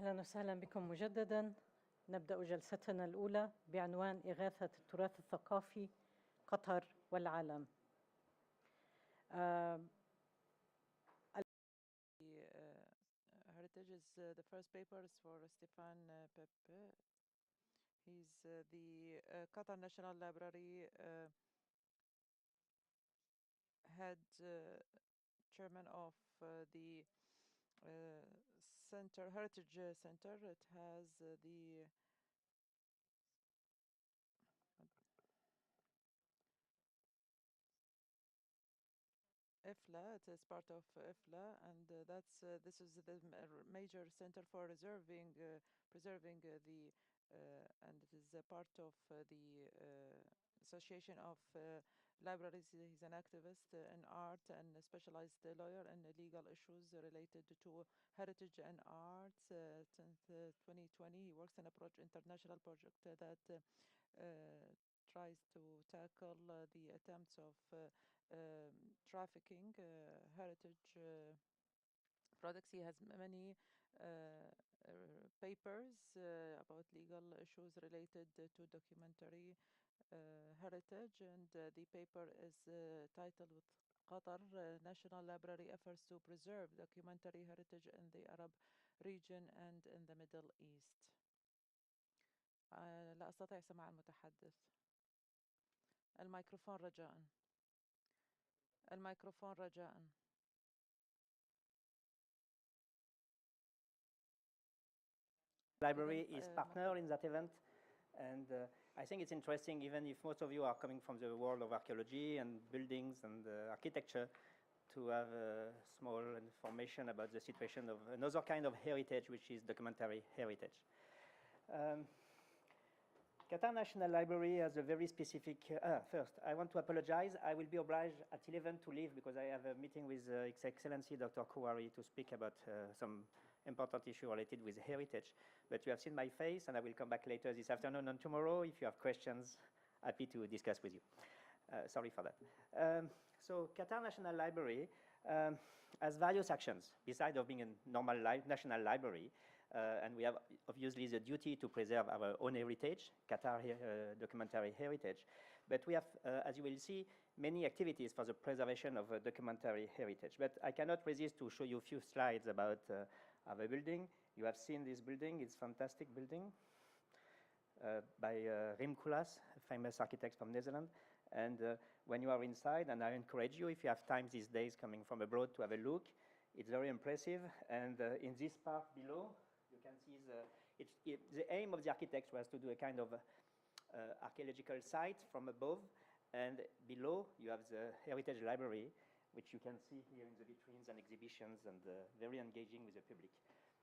أهلا وسهلا بكم مجددا. نبدأ جلستنا الأولى بعنوان إغاثة التراث الثقافي قطر والعالم. Heritage is the first paper is for Stephane Pepe. He's the Qatar National Library head chairman of the center, Heritage Center. It has the IFLA. It is part of IFLA, and this is the major center for preserving the and it is a part of the Association of Libraries. He's an activist in art and a specialized lawyer in legal issues related to heritage and arts. Since 2020, he works in a international project that tries to tackle the attempts of trafficking heritage products. He has many papers about legal issues related to documentary heritage, and the paper is titled with Qatar National Library Efforts to Preserve Documentary Heritage in the Arab Region and in the Middle East. لا أستطيع سماع المتحدث. الميكروفون رجاءً. الميكروفون رجاءً. Library is partner in that event, and I think it's interesting, even if most of you are coming from the world of archaeology and buildings and architecture, to have small information about the situation of another kind of heritage, which is documentary heritage. Qatar National Library has a very specific... first, I want to apologize. I will be obliged at 11 to leave because I have a meeting with His Excellency Dr. Kouari to speak about some important issue related with heritage. But you have seen my face, and I will come back later this afternoon and tomorrow. If you have questions, happy to discuss with you. Sorry for that. So Qatar National Library has various actions, besides of being a normal national library. And we have obviously the duty to preserve our own heritage, Qatar documentary heritage. But we have, as you will see, many activities for the preservation of documentary heritage. But I cannot resist to show you a few slides about our building. You have seen this building. It's a fantastic building by Rim Koolhaas, a famous architect from Netherlands. And when you are inside, and I encourage you, if you have time these days coming from abroad, to have a look. It's very impressive. And in this part below, you can see the aim of the architects was to do a kind of archaeological site from above. And below, you have the Heritage Library, which you can see here in the vitrines and exhibitions, and very engaging with the public.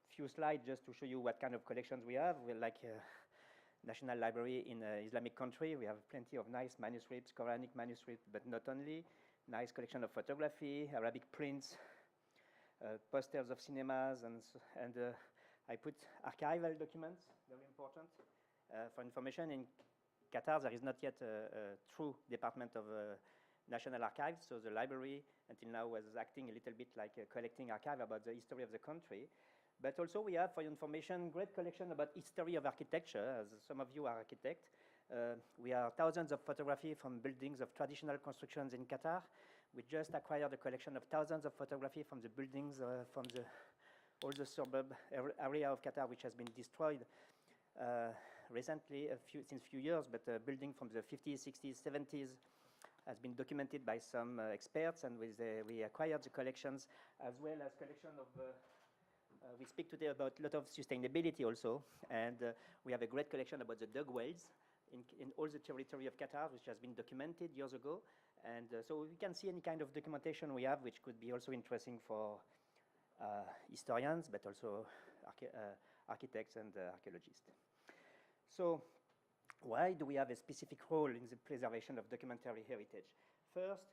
Few slides just to show you what kind of collections we have. We're like a national library in an Islamic country. We have plenty of nice manuscripts, Quranic manuscripts, but not only. Nice collection of photography, Arabic prints, posters of cinemas, and I put archival documents, very important for information. In Qatar, there is not yet a true department of National Archives, so the library until now was acting a little bit like a collecting archive about the history of the country. But also we have, for your information, great collection about history of architecture, as some of you are architects. We have thousands of photography from buildings of traditional constructions in Qatar. We just acquired a collection of thousands of photography from the buildings from all the suburb area of Qatar, which has been destroyed recently, since few years, but a building from the 50s, 60s, 70s has been documented by some experts, and we acquired the collections, as well as collection of, we speak today about a lot of sustainability also, and we have a great collection about the dug wells in all the territory of Qatar, which has been documented years ago, and so we can see any kind of documentation we have, which could be also interesting for historians, but also architects and archaeologists. So why do we have a specific role in the preservation of documentary heritage? First,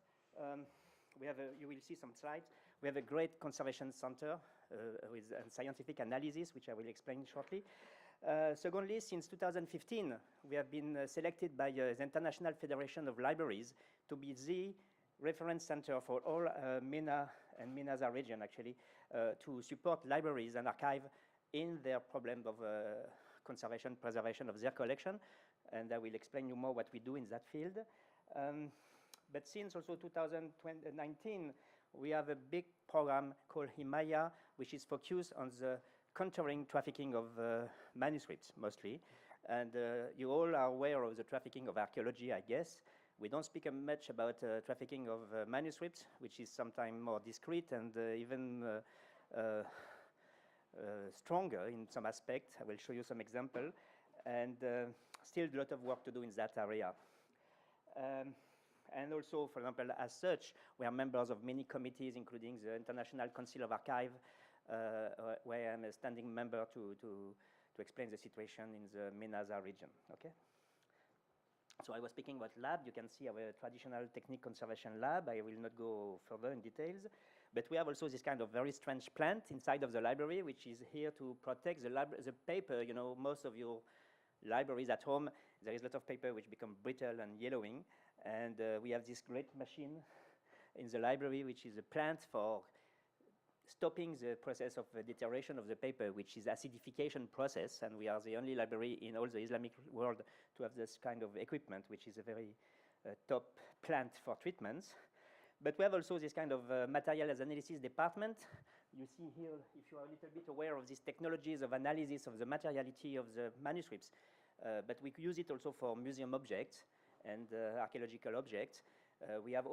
we have you will see some slides. We have a great conservation center with scientific analysis, which I will explain shortly. Secondly, since 2015, we have been selected by the International Federation of Libraries to be the reference center for all MENA and MENASA region, actually, to support libraries and archive in their problem of conservation, preservation of their collection, and I will explain you more what we do in that field. But since also 2019, we have a big program called Himaya, which is focused on the countering trafficking of manuscripts, mostly. And you all are aware of the trafficking of archaeology, I guess. We don't speak much about trafficking of manuscripts, which is sometimes more discreet and even stronger in some aspects. I will show you some example. And still a lot of work to do in that area. And also, for example, as such, we are members of many committees, including the International Council of Archive, where I'm a standing member to explain the situation in the MENASA region, okay? So I was speaking about lab. You can see our traditional technique conservation lab. I will not go further in details. But we have also this kind of very strange plant inside of the library, which is here to protect the paper. You know, most of your libraries at home, there is a lot of paper which become brittle and yellowing. And we have this great machine in the library, which is a plant for stopping the process of deterioration of the paper, which is acidification process. And we are the only library in all the Islamic world to have this kind of equipment, which is a very top plant for treatments. But we have also this kind of materials analysis department. You see here, if you are a little bit aware of these technologies of analysis of the materiality of the manuscripts, but we use it also for museum objects and archaeological objects. We have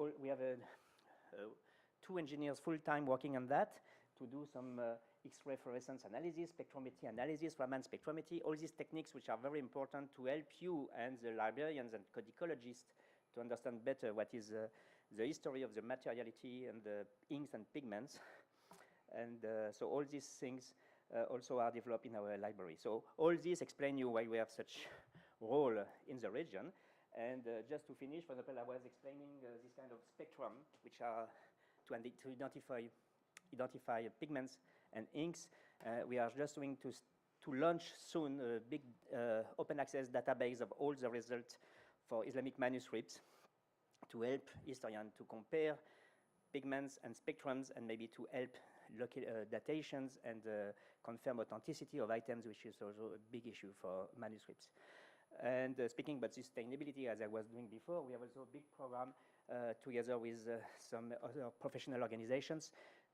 two engineers full-time working on that to do some X-ray fluorescence analysis, spectrometry analysis, Raman spectrometry, all these techniques which are very important to help you and the librarians and codicologists to understand better what is the history of the materiality and the inks and pigments. And so all these things also are developed in our library. So all this explain you why we have such role in the region. And just to finish, for example, I was explaining this kind of spectrum, which are to identify pigments and inks. We are just going to launch soon a big open access database of all the results for Islamic manuscripts to help historians to compare pigments and spectrums and maybe to help local datations and confirm authenticity of items, which is also a big issue for manuscripts. And speaking about sustainability, as I was doing before, we have also a big program together with some other professional organizations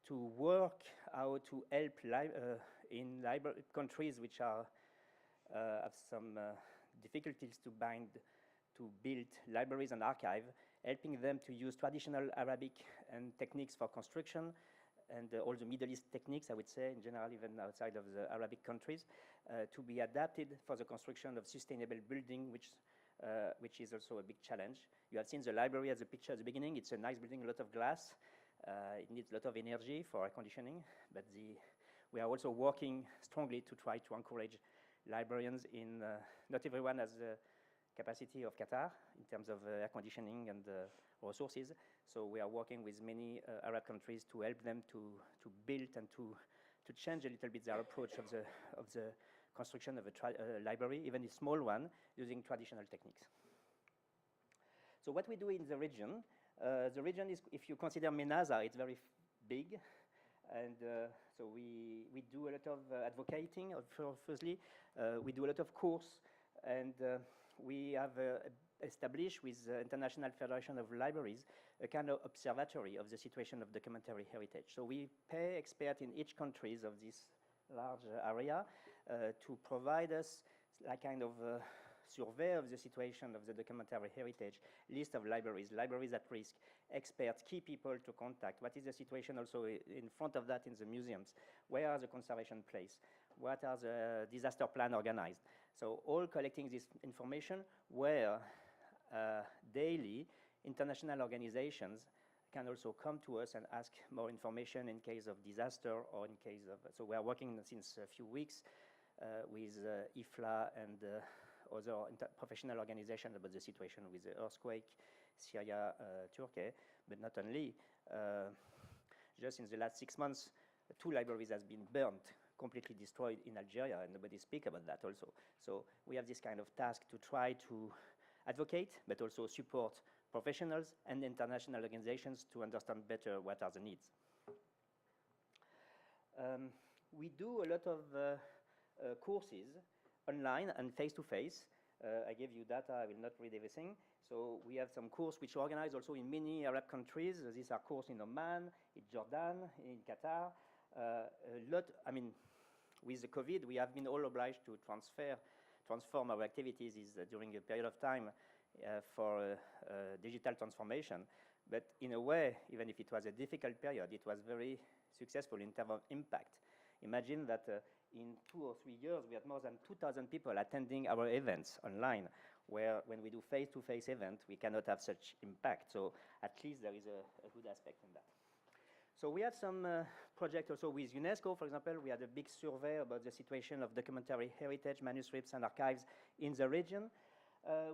to work how to help in countries which are have some difficulties to build libraries and archive, helping them to use traditional Arabic and techniques for construction and all the Middle East techniques, I would say, in general, even outside of the Arabic countries, to be adapted for the construction of sustainable building, which is also a big challenge. You have seen the library as a picture at the beginning. It's a nice building, a lot of glass. It needs a lot of energy for air conditioning, but we are also working strongly to try to encourage librarians in, not everyone has the capacity of Qatar in terms of air conditioning and resources. So we are working with many Arab countries to help them to build and to change a little bit their approach of the construction of a library, even a small one, using traditional techniques. So what we do in the region is, if you consider MENASA, it's very big. And so we do a lot of advocating, firstly. We do a lot of course, and we have established with the International Federation of Libraries a kind of observatory of the situation of documentary heritage. So we pay experts in each country of this large area to provide us like kind of a survey of the situation of the documentary heritage, list of libraries at risk, experts, key people to contact. What is the situation also in front of that in the museums? Where are the conservation place? What are the disaster plan organized? So all collecting this information where daily international organizations can also come to us and ask more information in case of disaster or in case of, so we are working since a few weeks with IFLA and other professional organizations about the situation with the earthquake, Syria, Turkey, but not only. Just in the last 6 months, 2 libraries has been burnt, completely destroyed in Algeria, and nobody speak about that also. So we have this kind of task to try to advocate, but also support professionals and international organizations to understand better what are the needs. we do a lot of courses online and face-to-face. I gave you data, I will not read everything. So we have some courses which are organized also in many Arab countries. These are courses in Oman, in Jordan, in Qatar. With the COVID, we have been all obliged to transform our activities during a period of time for digital transformation. But in a way, even if it was a difficult period, it was very successful in terms of impact. Imagine that in 2 or 3 years, we had more than 2,000 people attending our events online, where when we do face-to-face events, we cannot have such impact. So at least there is a good aspect in that. So we have some projects also with UNESCO. For example, we had a big survey about the situation of documentary heritage, manuscripts, and archives in the region.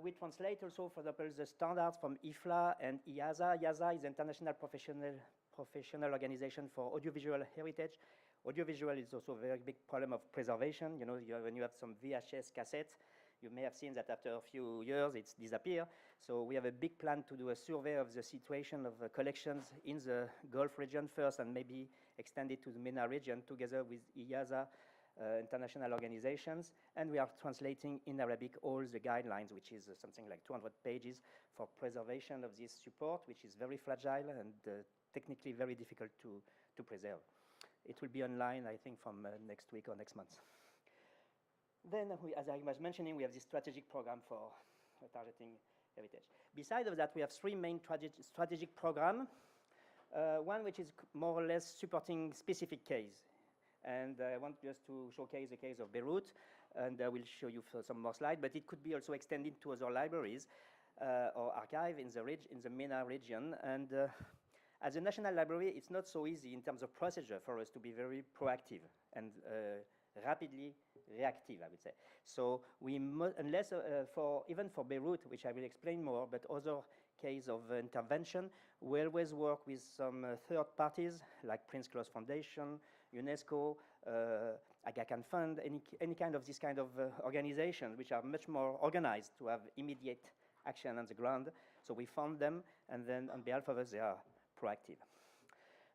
We translate also, for example, the standards from IFLA and IASA. IASA is the International Professional Organization for Audiovisual Heritage. Audiovisual is also a very big problem of preservation. You know, when you have some VHS cassettes, you may have seen that after a few years it's disappeared. So we have a big plan to do a survey of the situation of collections in the Gulf region first, and maybe extend it to the MENA region together with IASA, international organizations. And we are translating in Arabic all the guidelines, which is something like 200 pages for preservation of this support, which is very fragile and technically very difficult to preserve. It will be online, I think, from next week or next month. Then, as I was mentioning, we have this strategic program for targeting heritage. Besides of that, we have 3 main strategic programs. One which is more or less supporting specific case. And I want just to showcase the case of Beirut, and I will show you some more slides, but it could be also extended to other libraries or archive in the MENA region. And as a national library, it's not so easy in terms of procedure for us to be very proactive and rapidly reactive, I would say. So we unless even for Beirut, which I will explain more, but other case of intervention, we always work with some third parties like Prince Claus Foundation, UNESCO, Aga Khan Fund, any kind of this kind of organizations which are much more organized to have immediate action on the ground. So we fund them, and then on behalf of us, they are proactive.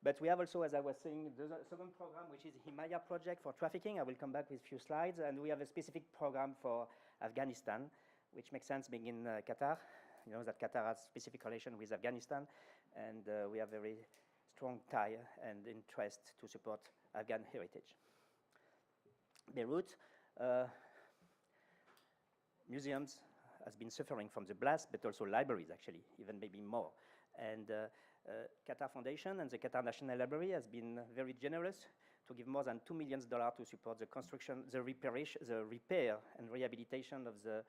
But we have also, as I was saying, the second program, which is Himayah project for trafficking. I will come back with a few slides. And we have a specific program for Afghanistan, which makes sense being in Qatar. You know that Qatar has specific relation with Afghanistan, and we have very strong tie and interest to support Afghan heritage. Beirut, museums has been suffering from the blast, but also libraries, actually, even maybe more. And Qatar Foundation and the Qatar National Library has been very generous to give more than $2 million to support the construction, the repair and rehabilitation of the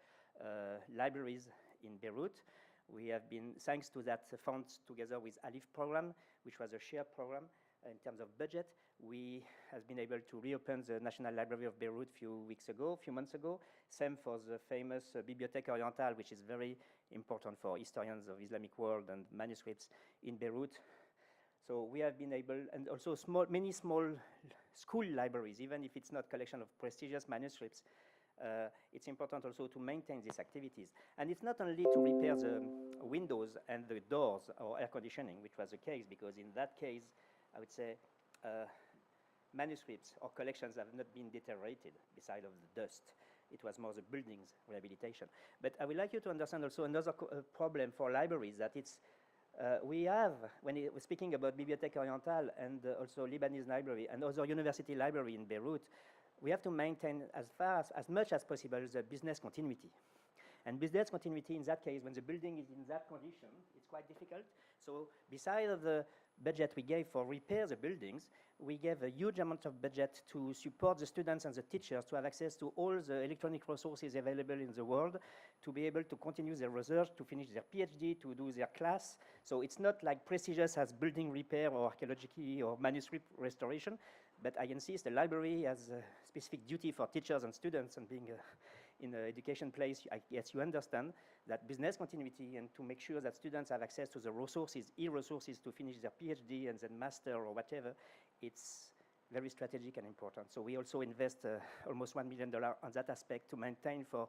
libraries in Beirut. We have been, thanks to that funds together with ALIF program, which was a shared program in terms of budget, we have been able to reopen the National Library of Beirut a few months ago. Same for the famous Bibliothèque Orientale, which is very important for historians of Islamic world and manuscripts in Beirut. So we have been able, and also many small school libraries, even if it's not collection of prestigious manuscripts, it's important also to maintain these activities. And it's not only to repair the windows and the doors or air conditioning, which was the case, because in that case, I would say manuscripts or collections have not been deteriorated beside of the dust. It was more the buildings rehabilitation. But I would like you to understand also another problem for libraries, that it's, we have, when we're speaking about Bibliothèque Orientale and also Lebanese Library and other university library in Beirut, we have to maintain as much as possible the business continuity. And business continuity in that case, when the building is in that condition, it's quite difficult. So besides the budget we gave for repair the buildings, we gave a huge amount of budget to support the students and the teachers to have access to all the electronic resources available in the world, to be able to continue their research, to finish their PhD, to do their class. So it's not like prestigious as building repair or archaeology or manuscript restoration, but I insist the library has a specific duty for teachers and students, and being in an education place, I guess you understand that business continuity and to make sure that students have access to the resources, e-resources to finish their PhD and then master or whatever, it's very strategic and important. So we also invest almost $1 million on that aspect to maintain for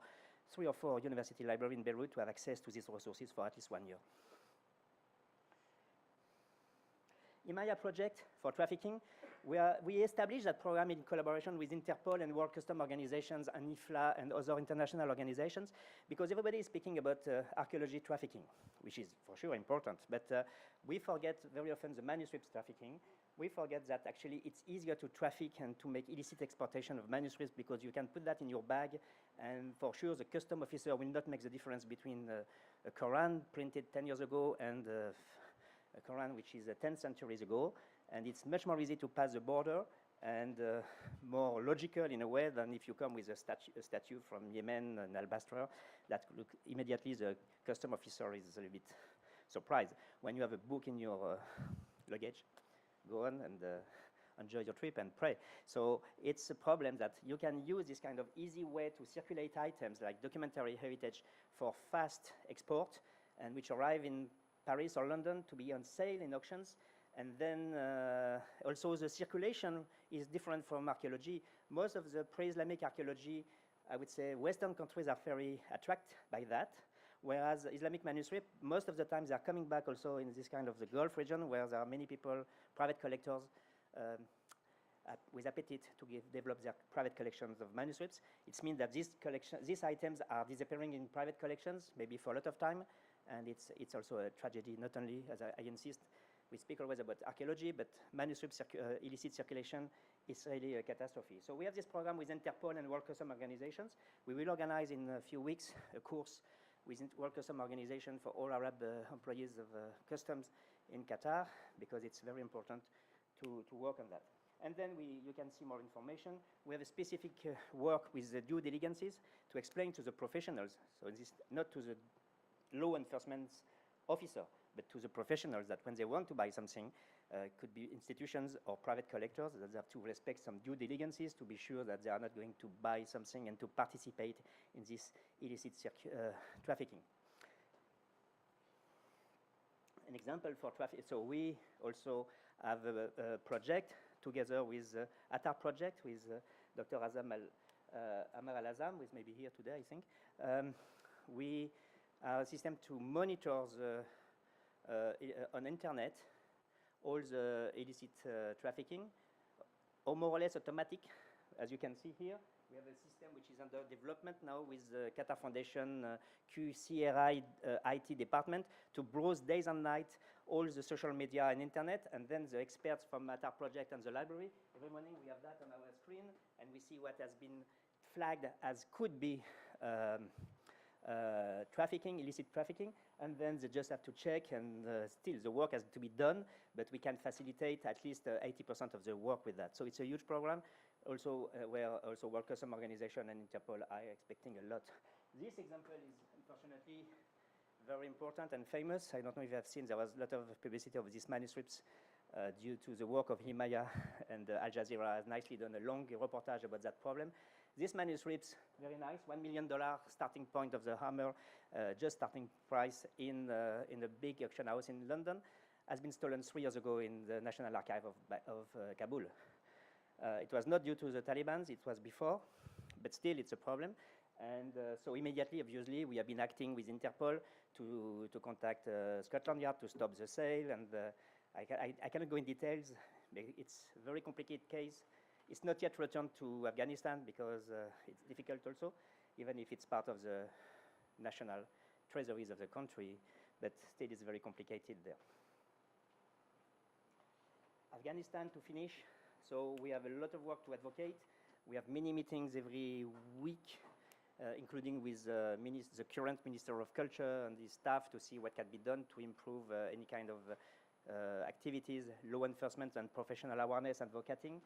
3 or 4 university libraries in Beirut to have access to these resources for at least 1 year. Himayah project for trafficking. We established that program in collaboration with Interpol and World Customs Organizations and IFLA and other international organizations, because everybody is speaking about archaeology trafficking, which is for sure important, but we forget very often the manuscripts trafficking. We forget that actually it's easier to traffic and to make illicit exportation of manuscripts because you can put that in your bag, and for sure the custom officer will not make the difference between a Quran printed 10 years ago and a Quran which is 10 centuries ago, and it's much more easy to pass the border and more logical in a way than if you come with a statue from Yemen, an alabaster, that look immediately the custom officer is a little bit surprised. When you have a book in your luggage, go on and enjoy your trip and pray. So it's a problem that you can use this kind of easy way to circulate items like documentary heritage for fast export, and which arrive in Paris or London to be on sale in auctions. And then also the circulation is different from archaeology. Most of the pre-Islamic archaeology, I would say Western countries are very attracted by that, whereas Islamic manuscript, most of the time they are coming back also in this kind of the Gulf region where there are many people, private collectors, with appetite to develop their private collections of manuscripts. It means that these items are disappearing in private collections, maybe for a lot of time, and it's also a tragedy. Not only, as I insist, we speak always about archaeology, but manuscript illicit circulation is really a catastrophe. So we have this program with Interpol and World Customs Organizations. We will organize in a few weeks a course with World Customs Organization for all Arab employees of customs in Qatar, because it's very important to work on that. And then you can see more information. We have a specific work with the due diligences to explain to the professionals, so this not to the law enforcement officer, but to the professionals, that when they want to buy something, could be institutions or private collectors, that they have to respect some due diligences to be sure that they are not going to buy something and to participate in this illicit trafficking. An example for traffic, so we also have a project together with Atar project with Dr. Amal Al-Azam, who is maybe here today, I think. We are a system to monitor on internet all the illicit trafficking, or more or less automatic, as you can see here. We have a system which is under development now with the Qatar Foundation QCRI IT department to browse days and nights all the social media and internet, and then the experts from Atar project and the library. Every morning we have that on our screen, and we see what has been flagged as could be trafficking, illicit trafficking, and then they just have to check, and still the work has to be done, but we can facilitate at least 80% of the work with that. So it's a huge program, also where also World Customs Organization and Interpol are expecting a lot. This example is unfortunately very important and famous. I don't know if you have seen, there was a lot of publicity of these manuscripts due to the work of Himayah, and Al Jazeera has nicely done a long reportage about that problem. These manuscripts, very nice, $1 million starting point of the hammer, just starting price in a big auction house in London, has been stolen 3 years ago in the National Archive of Kabul. It was not due to the Taliban, it was before, but still it's a problem. And so immediately, obviously, we have been acting with Interpol to contact Scotland Yard to stop the sale, and I cannot go in details. It's a very complicated case. It's not yet returned to Afghanistan because it's difficult also, even if it's part of the national treasuries of the country, but still it's very complicated there. Afghanistan, to finish. So we have a lot of work to advocate. We have many meetings every week, including with the current Minister of Culture and his staff, to see what can be done to improve any kind of activities, law enforcement and professional awareness advocating.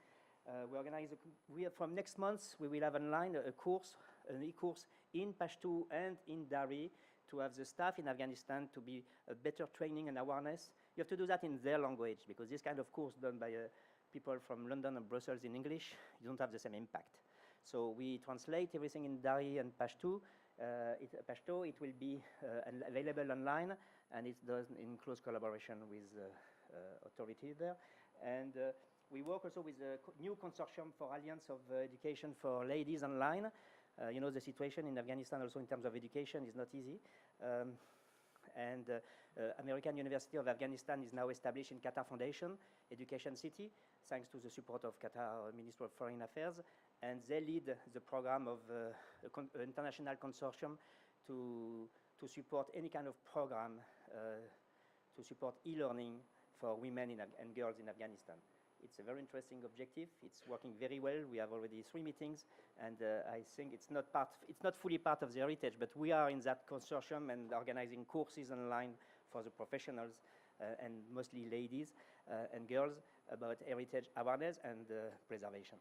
From next month, we will have online an e-course in Pashto and in Dari to have the staff in Afghanistan to be a better training and awareness. You have to do that in their language, because this kind of course done by people from London and Brussels in English, you don't have the same impact. So we translate everything in Dari and Pashto. It will be available online, and it's done in close collaboration with authorities there. And we work also with a new consortium for Alliance of Education for Ladies Online. You know, the situation in Afghanistan also in terms of education is not easy. American University of Afghanistan is now established in Qatar Foundation, Education City. thanks to the support of Qatar Ministry of Foreign Affairs, and they lead the program of an international consortium to support any kind of program to support e-learning for women and girls in Afghanistan. It's a very interesting objective. It's working very well. We have already 3 meetings, and I think it's not fully part of the heritage, but we are in that consortium and organizing courses online for the professionals and mostly ladies and girls about heritage awareness and preservation.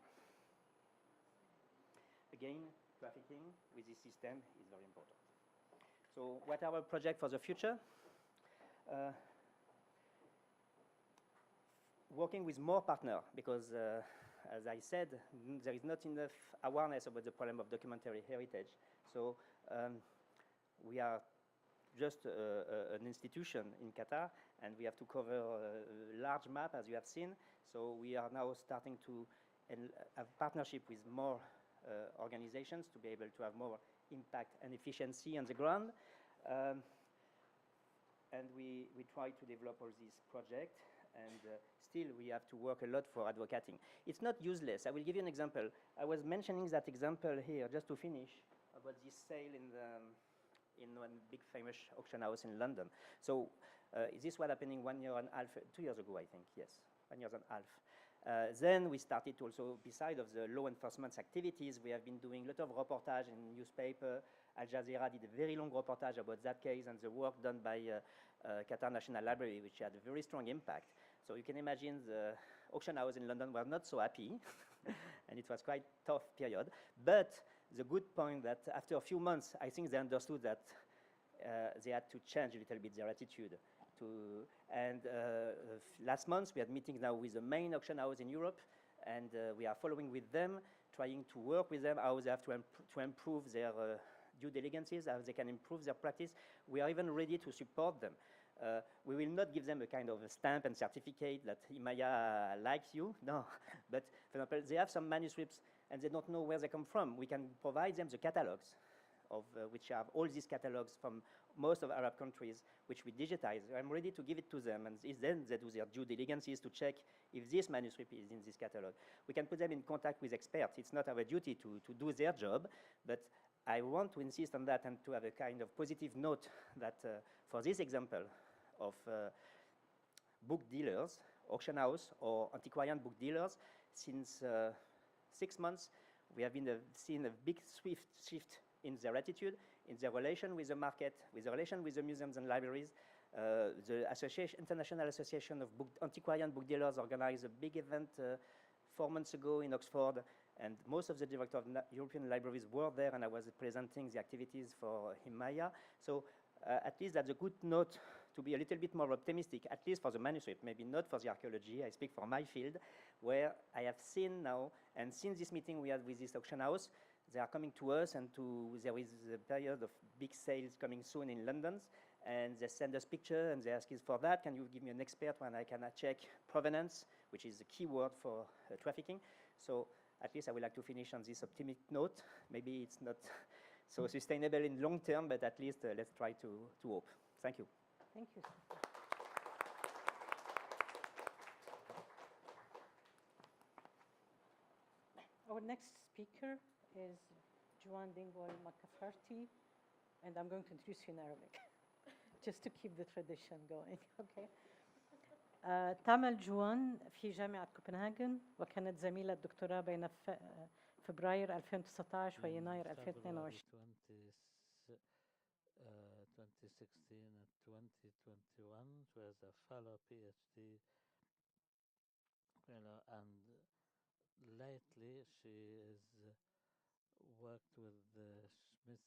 Again, trafficking with this system is very important. So what are our projects for the future? Working with more partners, because as I said, there is not enough awareness about the problem of documentary heritage. So we are just an institution in Qatar, and we have to cover a large map, as you have seen. So we are now starting to have partnership with more organizations to be able to have more impact and efficiency on the ground. And we try to develop all these projects, and still we have to work a lot for advocating. It's not useless. I will give you an example. I was mentioning that example here just to finish about this sale in one big famous auction house in London. So this was happening 1 year and a half, 2 years ago, I think, yes, 1 year and a half. Then we started to also, beside of the law enforcement activities, we have been doing a lot of reportage in newspaper. Al Jazeera did a very long reportage about that case and the work done by Qatar National Library, which had a very strong impact. So you can imagine the auction house in London were not so happy, and it was quite tough period. But the good point that after a few months, I think they understood that they had to change a little bit their attitude. Last month, we had meetings now with the main auction house in Europe, and we are following with them, trying to work with them, how they have to improve their due diligences, how they can improve their practice. We are even ready to support them. We will not give them a kind of a stamp and certificate that Himalaya likes you, no. But for example, they have some manuscripts and they don't know where they come from. We can provide them the catalogs, of which have all these catalogs from most of Arab countries, which we digitize. I'm ready to give it to them, and then they do their due diligences to check if this manuscript is in this catalog. We can put them in contact with experts. It's not our duty to do their job, but I want to insist on that and to have a kind of positive note that for this example of book dealers, auction house or antiquarian book dealers, since 6 months, we have been seeing a big swift shift in their attitude, in their relation with the market, with the relation with the museums and libraries. The International Association of Antiquarian Book Dealers organized a big event 4 months ago in Oxford, and most of the directors of European libraries were there, and I was presenting the activities for Himalaya. So at least that's a good note to be a little bit more optimistic, at least for the manuscript, maybe not for the archaeology. I speak for my field, where I have seen now, and since this meeting we had with this auction house, they are coming to us, and there is a period of big sales coming soon in London, and they send us pictures, and they ask us for that, can you give me an expert when I can check provenance, which is the key word for trafficking. So at least I would like to finish on this optimistic note. Maybe it's not so sustainable in long term, but at least let's try to hope. Thank you. Thank you. Our next speaker is Joanne Dingwall McCafferty, and I'm going to introduce you in Arabic, just to keep the tradition going, okay? تعمل جوان في جامعة كوبنهاجن، وكانت زميلة دكتوراه بين فبراير 2019 ويناير 2022. 2016 and 2021. She was a fellow PhD fellow, and lately she is worked with the Smith.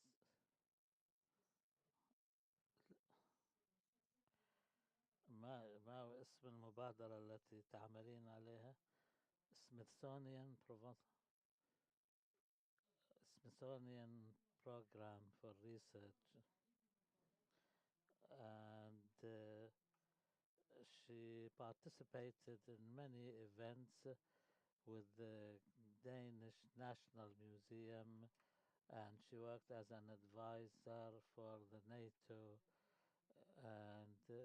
ما اسم المبادرة التي تعملين عليها؟ Smithsonian Program for Research, and she participated in many events with the Danish National Museum, and she worked as an advisor for the NATO and the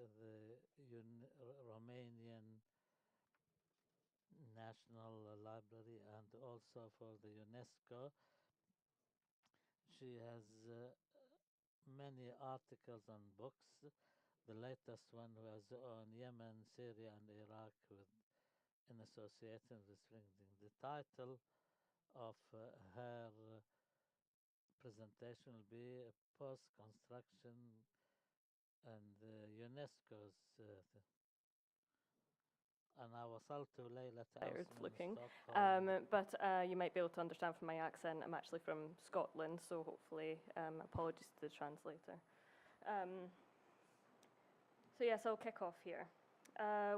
Romanian National Library and also for the UNESCO. She has many articles and books. The latest one was on Yemen, Syria, and Iraq, with in association with bringing the title of her presentation will be post-construction and UNESCO's أنا وصلت ليلة tired أمس من looking. ستوكهولم. But you might be able to understand from my accent, I'm actually from Scotland, so hopefully apologies to the translator. So yes, I'll kick off here.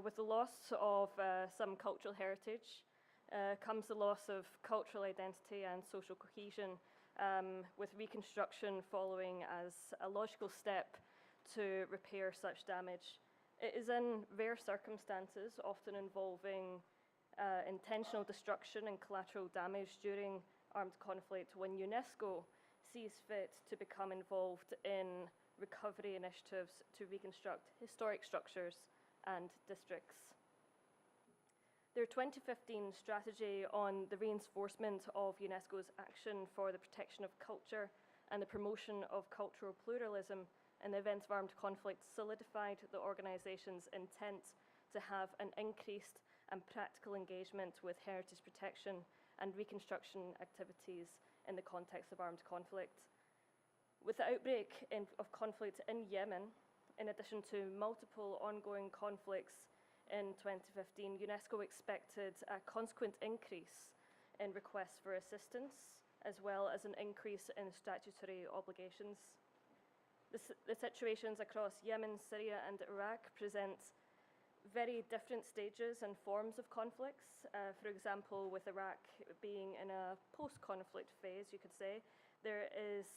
With the loss of some cultural heritage comes the loss of cultural identity and social cohesion, with reconstruction following as a logical step to repair such damage. It is in rare circumstances, often involving intentional destruction and collateral damage during armed conflict, when UNESCO sees fit to become involved in recovery initiatives to reconstruct historic structures and districts. Their 2015 strategy on the reinforcement of UNESCO's action for the protection of culture and the promotion of cultural pluralism in the event of armed conflict solidified the organization's intent to have an increased and practical engagement with heritage protection and reconstruction activities in the context of armed conflict. With the outbreak of conflict in Yemen, in addition to multiple ongoing conflicts in 2015, UNESCO expected a consequent increase in requests for assistance, as well as an increase in statutory obligations. The situations across Yemen, Syria, and Iraq present very different stages and forms of conflicts. For example, with Iraq being in a post-conflict phase, you could say, there is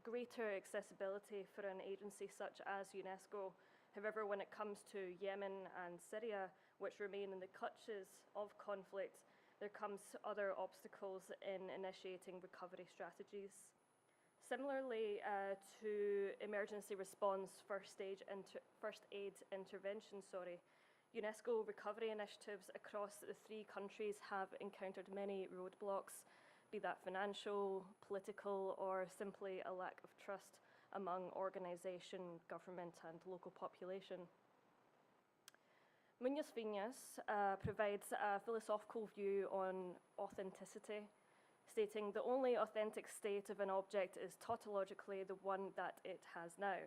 greater accessibility for an agency such as UNESCO. However, when it comes to Yemen and Syria, which remain in the clutches of conflict, there comes other obstacles in initiating recovery strategies. Similarly to emergency response first aid intervention, UNESCO recovery initiatives across the 3 countries have encountered many roadblocks, be that financial, political, or simply a lack of trust among organisation, government, and local population. Munoz Viñas provides a philosophical view on authenticity, stating the only authentic state of an object is tautologically the one that it has now,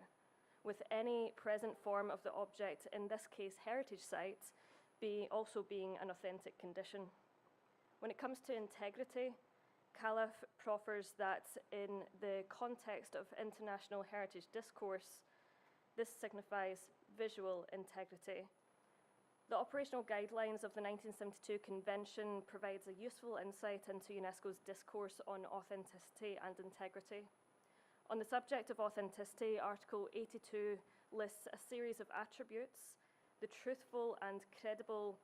with any present form of the object, in this case heritage sites, also being an authentic condition. When it comes to integrity, Calaf proffers that in the context of international heritage discourse, this signifies visual integrity. The operational guidelines of the 1972 convention provides a useful insight into UNESCO's discourse on authenticity and integrity. On the subject of authenticity, Article 82 lists a series of attributes, the truthful and credible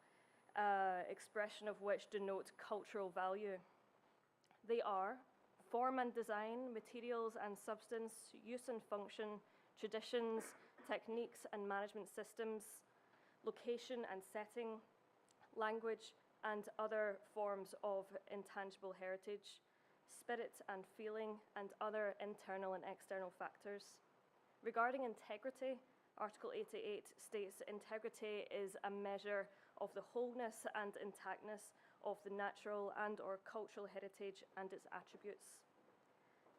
expression of which denote cultural value. They are form and design, materials and substance, use and function, traditions, techniques and management systems, location and setting, language and other forms of intangible heritage, spirit and feeling, and other internal and external factors. Regarding integrity, Article 88 states integrity is a measure of the wholeness and intactness of the natural and/or cultural heritage and its attributes.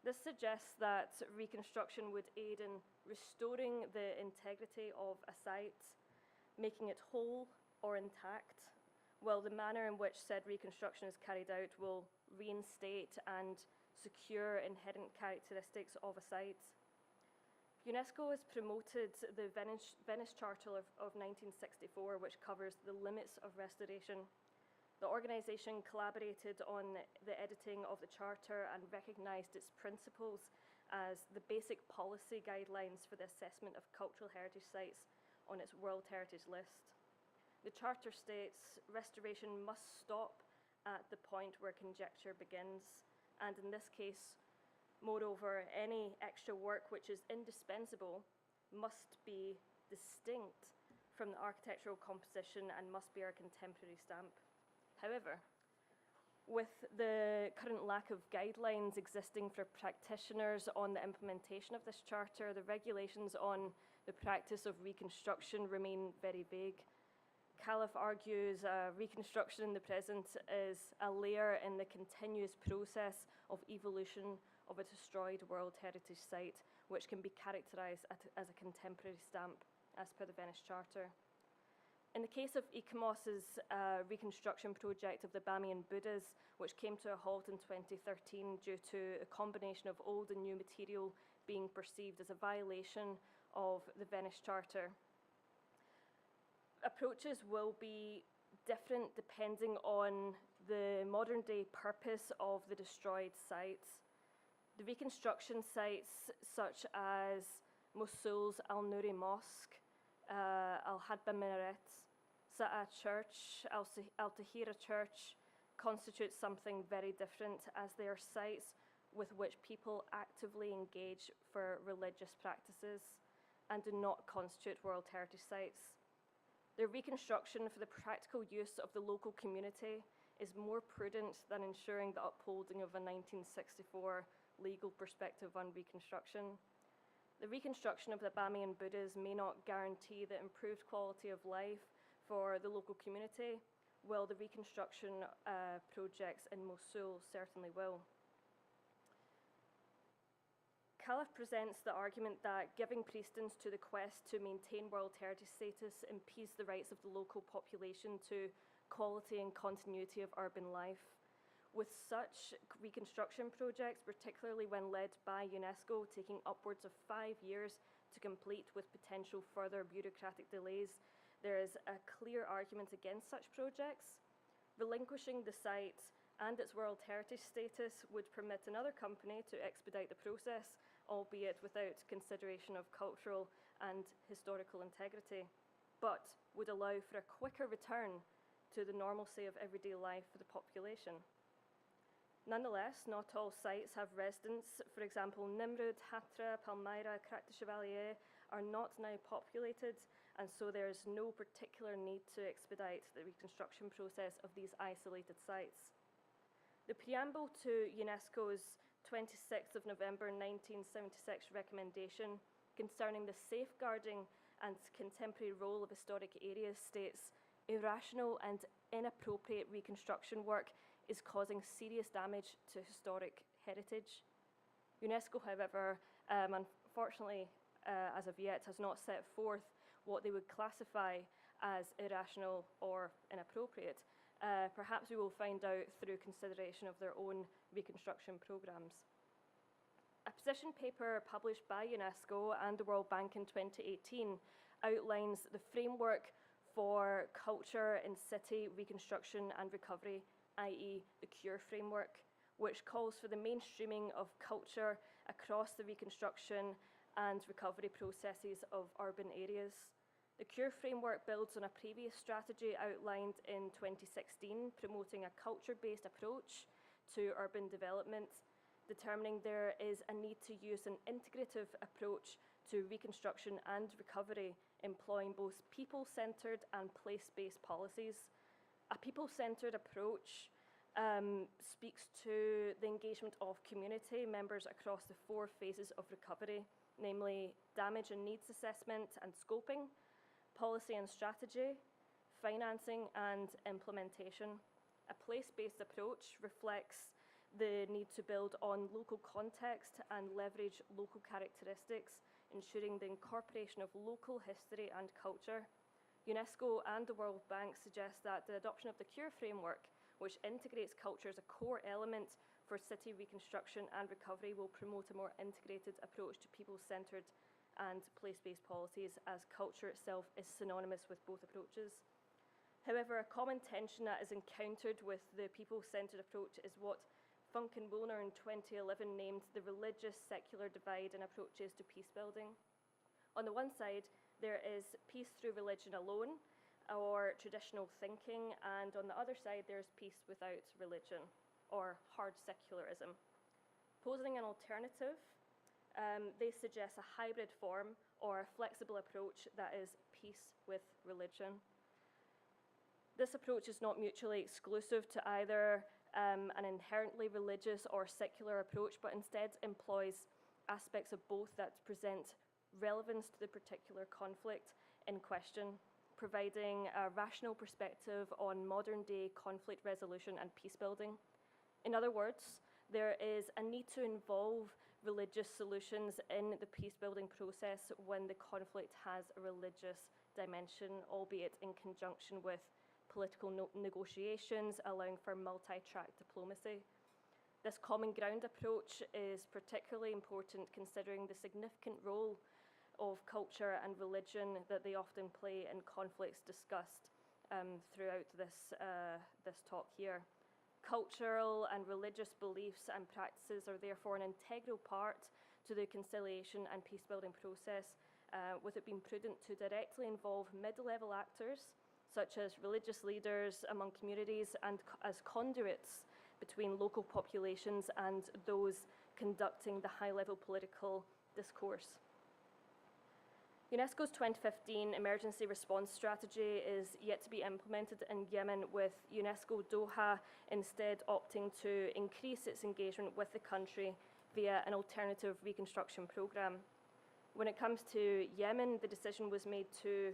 This suggests that reconstruction would aid in restoring the integrity of a site, making it whole or intact, while the manner in which said reconstruction is carried out will reinstate and secure inherent characteristics of a site. UNESCO has promoted the Venice Charter of 1964, which covers the limits of restoration. The organisation collaborated on the editing of the Charter and recognised its principles as the basic policy guidelines for the assessment of cultural heritage sites on its World Heritage List. The Charter states restoration must stop at the point where conjecture begins, and in this case, moreover, any extra work which is indispensable must be distinct from the architectural composition and must bear a contemporary stamp. However, with the current lack of guidelines existing for practitioners on the implementation of this charter, the regulations on the practice of reconstruction remain very vague. Caliph argues reconstruction in the present is a layer in the continuous process of evolution of a destroyed World Heritage Site, which can be characterised as a contemporary stamp, as per the Venice Charter. In the case of ICOMOS's reconstruction project of the Bamiyan Buddhas, which came to a halt in 2013 due to a combination of old and new material being perceived as a violation of the Venice Charter, approaches will be different depending on the modern day purpose of the destroyed sites. The reconstruction sites such as Mosul's Al-Nuri Mosque, Al-Hadba Minaret, Sa'a Church, Al-Tahira Church constitute something very different, as they are sites with which people actively engage for religious practices and do not constitute World Heritage Sites. Their reconstruction for the practical use of the local community is more prudent than ensuring the upholding of a 1964 legal perspective on reconstruction. The reconstruction of the Bamiyan Buddhas may not guarantee the improved quality of life for the local community, while the reconstruction projects in Mosul certainly will. Caliph presents the argument that giving precedence to the quest to maintain World Heritage status impedes the rights of the local population to quality and continuity of urban life. With such reconstruction projects, particularly when led by UNESCO, taking upwards of 5 years to complete with potential further bureaucratic delays, there is a clear argument against such projects. Relinquishing the site and its World Heritage status would permit another company to expedite the process, albeit without consideration of cultural and historical integrity, but would allow for a quicker return to the normalcy of everyday life for the population. Nonetheless, not all sites have residents. For example, Nimrud, Hatra, Palmyra, Crac de Chevalier are not now populated, and so there is no particular need to expedite the reconstruction process of these isolated sites. The preamble to UNESCO's 26th of November 1976 recommendation concerning the safeguarding and contemporary role of historic areas states, irrational and inappropriate reconstruction work is causing serious damage to historic heritage. UNESCO, however, unfortunately, as of yet, has not set forth what they would classify as irrational or inappropriate. Perhaps we will find out through consideration of their own reconstruction programs. A position paper published by UNESCO and the World Bank in 2018 outlines the framework for culture in city reconstruction and recovery, i.e. the CURE framework, which calls for the mainstreaming of culture across the reconstruction and recovery processes of urban areas. The CURE framework builds on a previous strategy outlined in 2016, promoting a culture-based approach to urban development, determining there is a need to use an integrative approach to reconstruction and recovery, employing both people-centred and place-based policies. A people-centred approach speaks to the engagement of community members across the 4 phases of recovery, namely damage and needs assessment and scoping, policy and strategy, financing and implementation. A place-based approach reflects the need to build on local context and leverage local characteristics, ensuring the incorporation of local history and culture. UNESCO and the World Bank suggest that the adoption of the CURE framework, which integrates culture as a core element for city reconstruction and recovery, will promote a more integrated approach to people-centred and place-based policies, as culture itself is synonymous with both approaches. However, a common tension that is encountered with the people-centred approach is what Funk and Woolner in 2011 named the religious-secular divide in approaches to peace building. On the one side, there is peace through religion alone, or traditional thinking, and on the other side, there's peace without religion, or hard secularism. Posing an alternative, they suggest a hybrid form or a flexible approach that is peace with religion. This approach is not mutually exclusive to either an inherently religious or secular approach, but instead employs aspects of both that present relevance to the particular conflict in question, providing a rational perspective on modern-day conflict resolution and peace building. In other words, there is a need to involve religious solutions in the peace-building process when the conflict has a religious dimension, albeit in conjunction with political negotiations, allowing for multi-track diplomacy. This common ground approach is particularly important considering the significant role of culture and religion that they often play in conflicts discussed throughout this talk here. Cultural and religious beliefs and practices are therefore an integral part to the conciliation and peace-building process, with it being prudent to directly involve mid-level actors, such as religious leaders among communities and as conduits between local populations and those conducting the high-level political discourse. UNESCO's 2015 emergency response strategy is yet to be implemented in Yemen, with UNESCO Doha instead opting to increase its engagement with the country via an alternative reconstruction programme. When it comes to Yemen, the decision was made to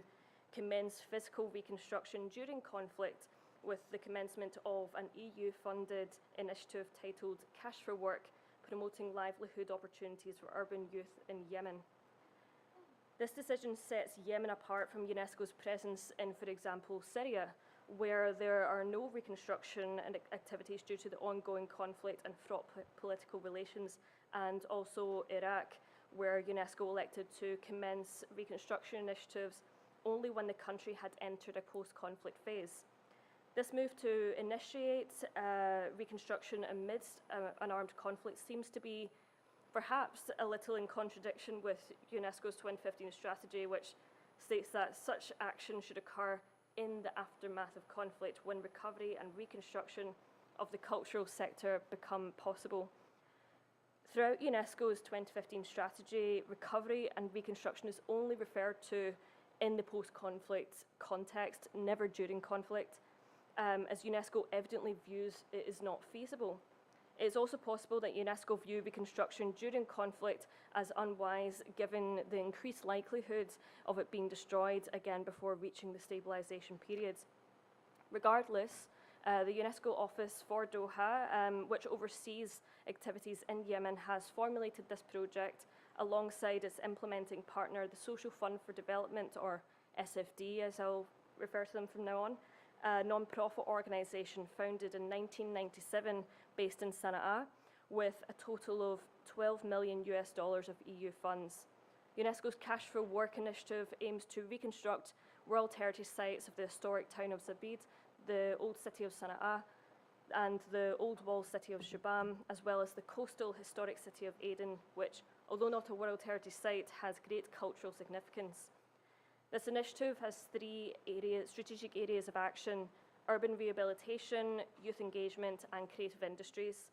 commence physical reconstruction during conflict with the commencement of an EU-funded initiative titled Cash for Work, promoting livelihood opportunities for urban youth in Yemen. This decision sets Yemen apart from UNESCO's presence in, for example, Syria, where there are no reconstruction and activities due to the ongoing conflict and fraught political relations, and also Iraq, where UNESCO elected to commence reconstruction initiatives only when the country had entered a post-conflict phase. This move to initiate reconstruction amidst an armed conflict seems to be perhaps a little in contradiction with UNESCO's 2015 strategy, which states that such action should occur in the aftermath of conflict, when recovery and reconstruction of the cultural sector become possible. Throughout UNESCO's 2015 strategy, recovery and reconstruction is only referred to in the post-conflict context, never during conflict, as UNESCO evidently views it is not feasible. It is also possible that UNESCO view reconstruction during conflict as unwise, given the increased likelihood of it being destroyed again before reaching the stabilisation period. Regardless, the UNESCO Office for Doha, which oversees activities in Yemen, has formulated this project alongside its implementing partner, the Social Fund for Development, or SFD as I'll refer to them from now on, a non-profit organisation founded in 1997 based in Sana'a, with a total of $12 million of EU funds. UNESCO's Cash for Work initiative aims to reconstruct World Heritage Sites of the historic town of Zabid, the old city of Sana'a, and the old walled city of Shibam, as well as the coastal historic city of Aden, which, although not a World Heritage Site, has great cultural significance. This initiative has three strategic areas of action: urban rehabilitation, youth engagement, and creative industries.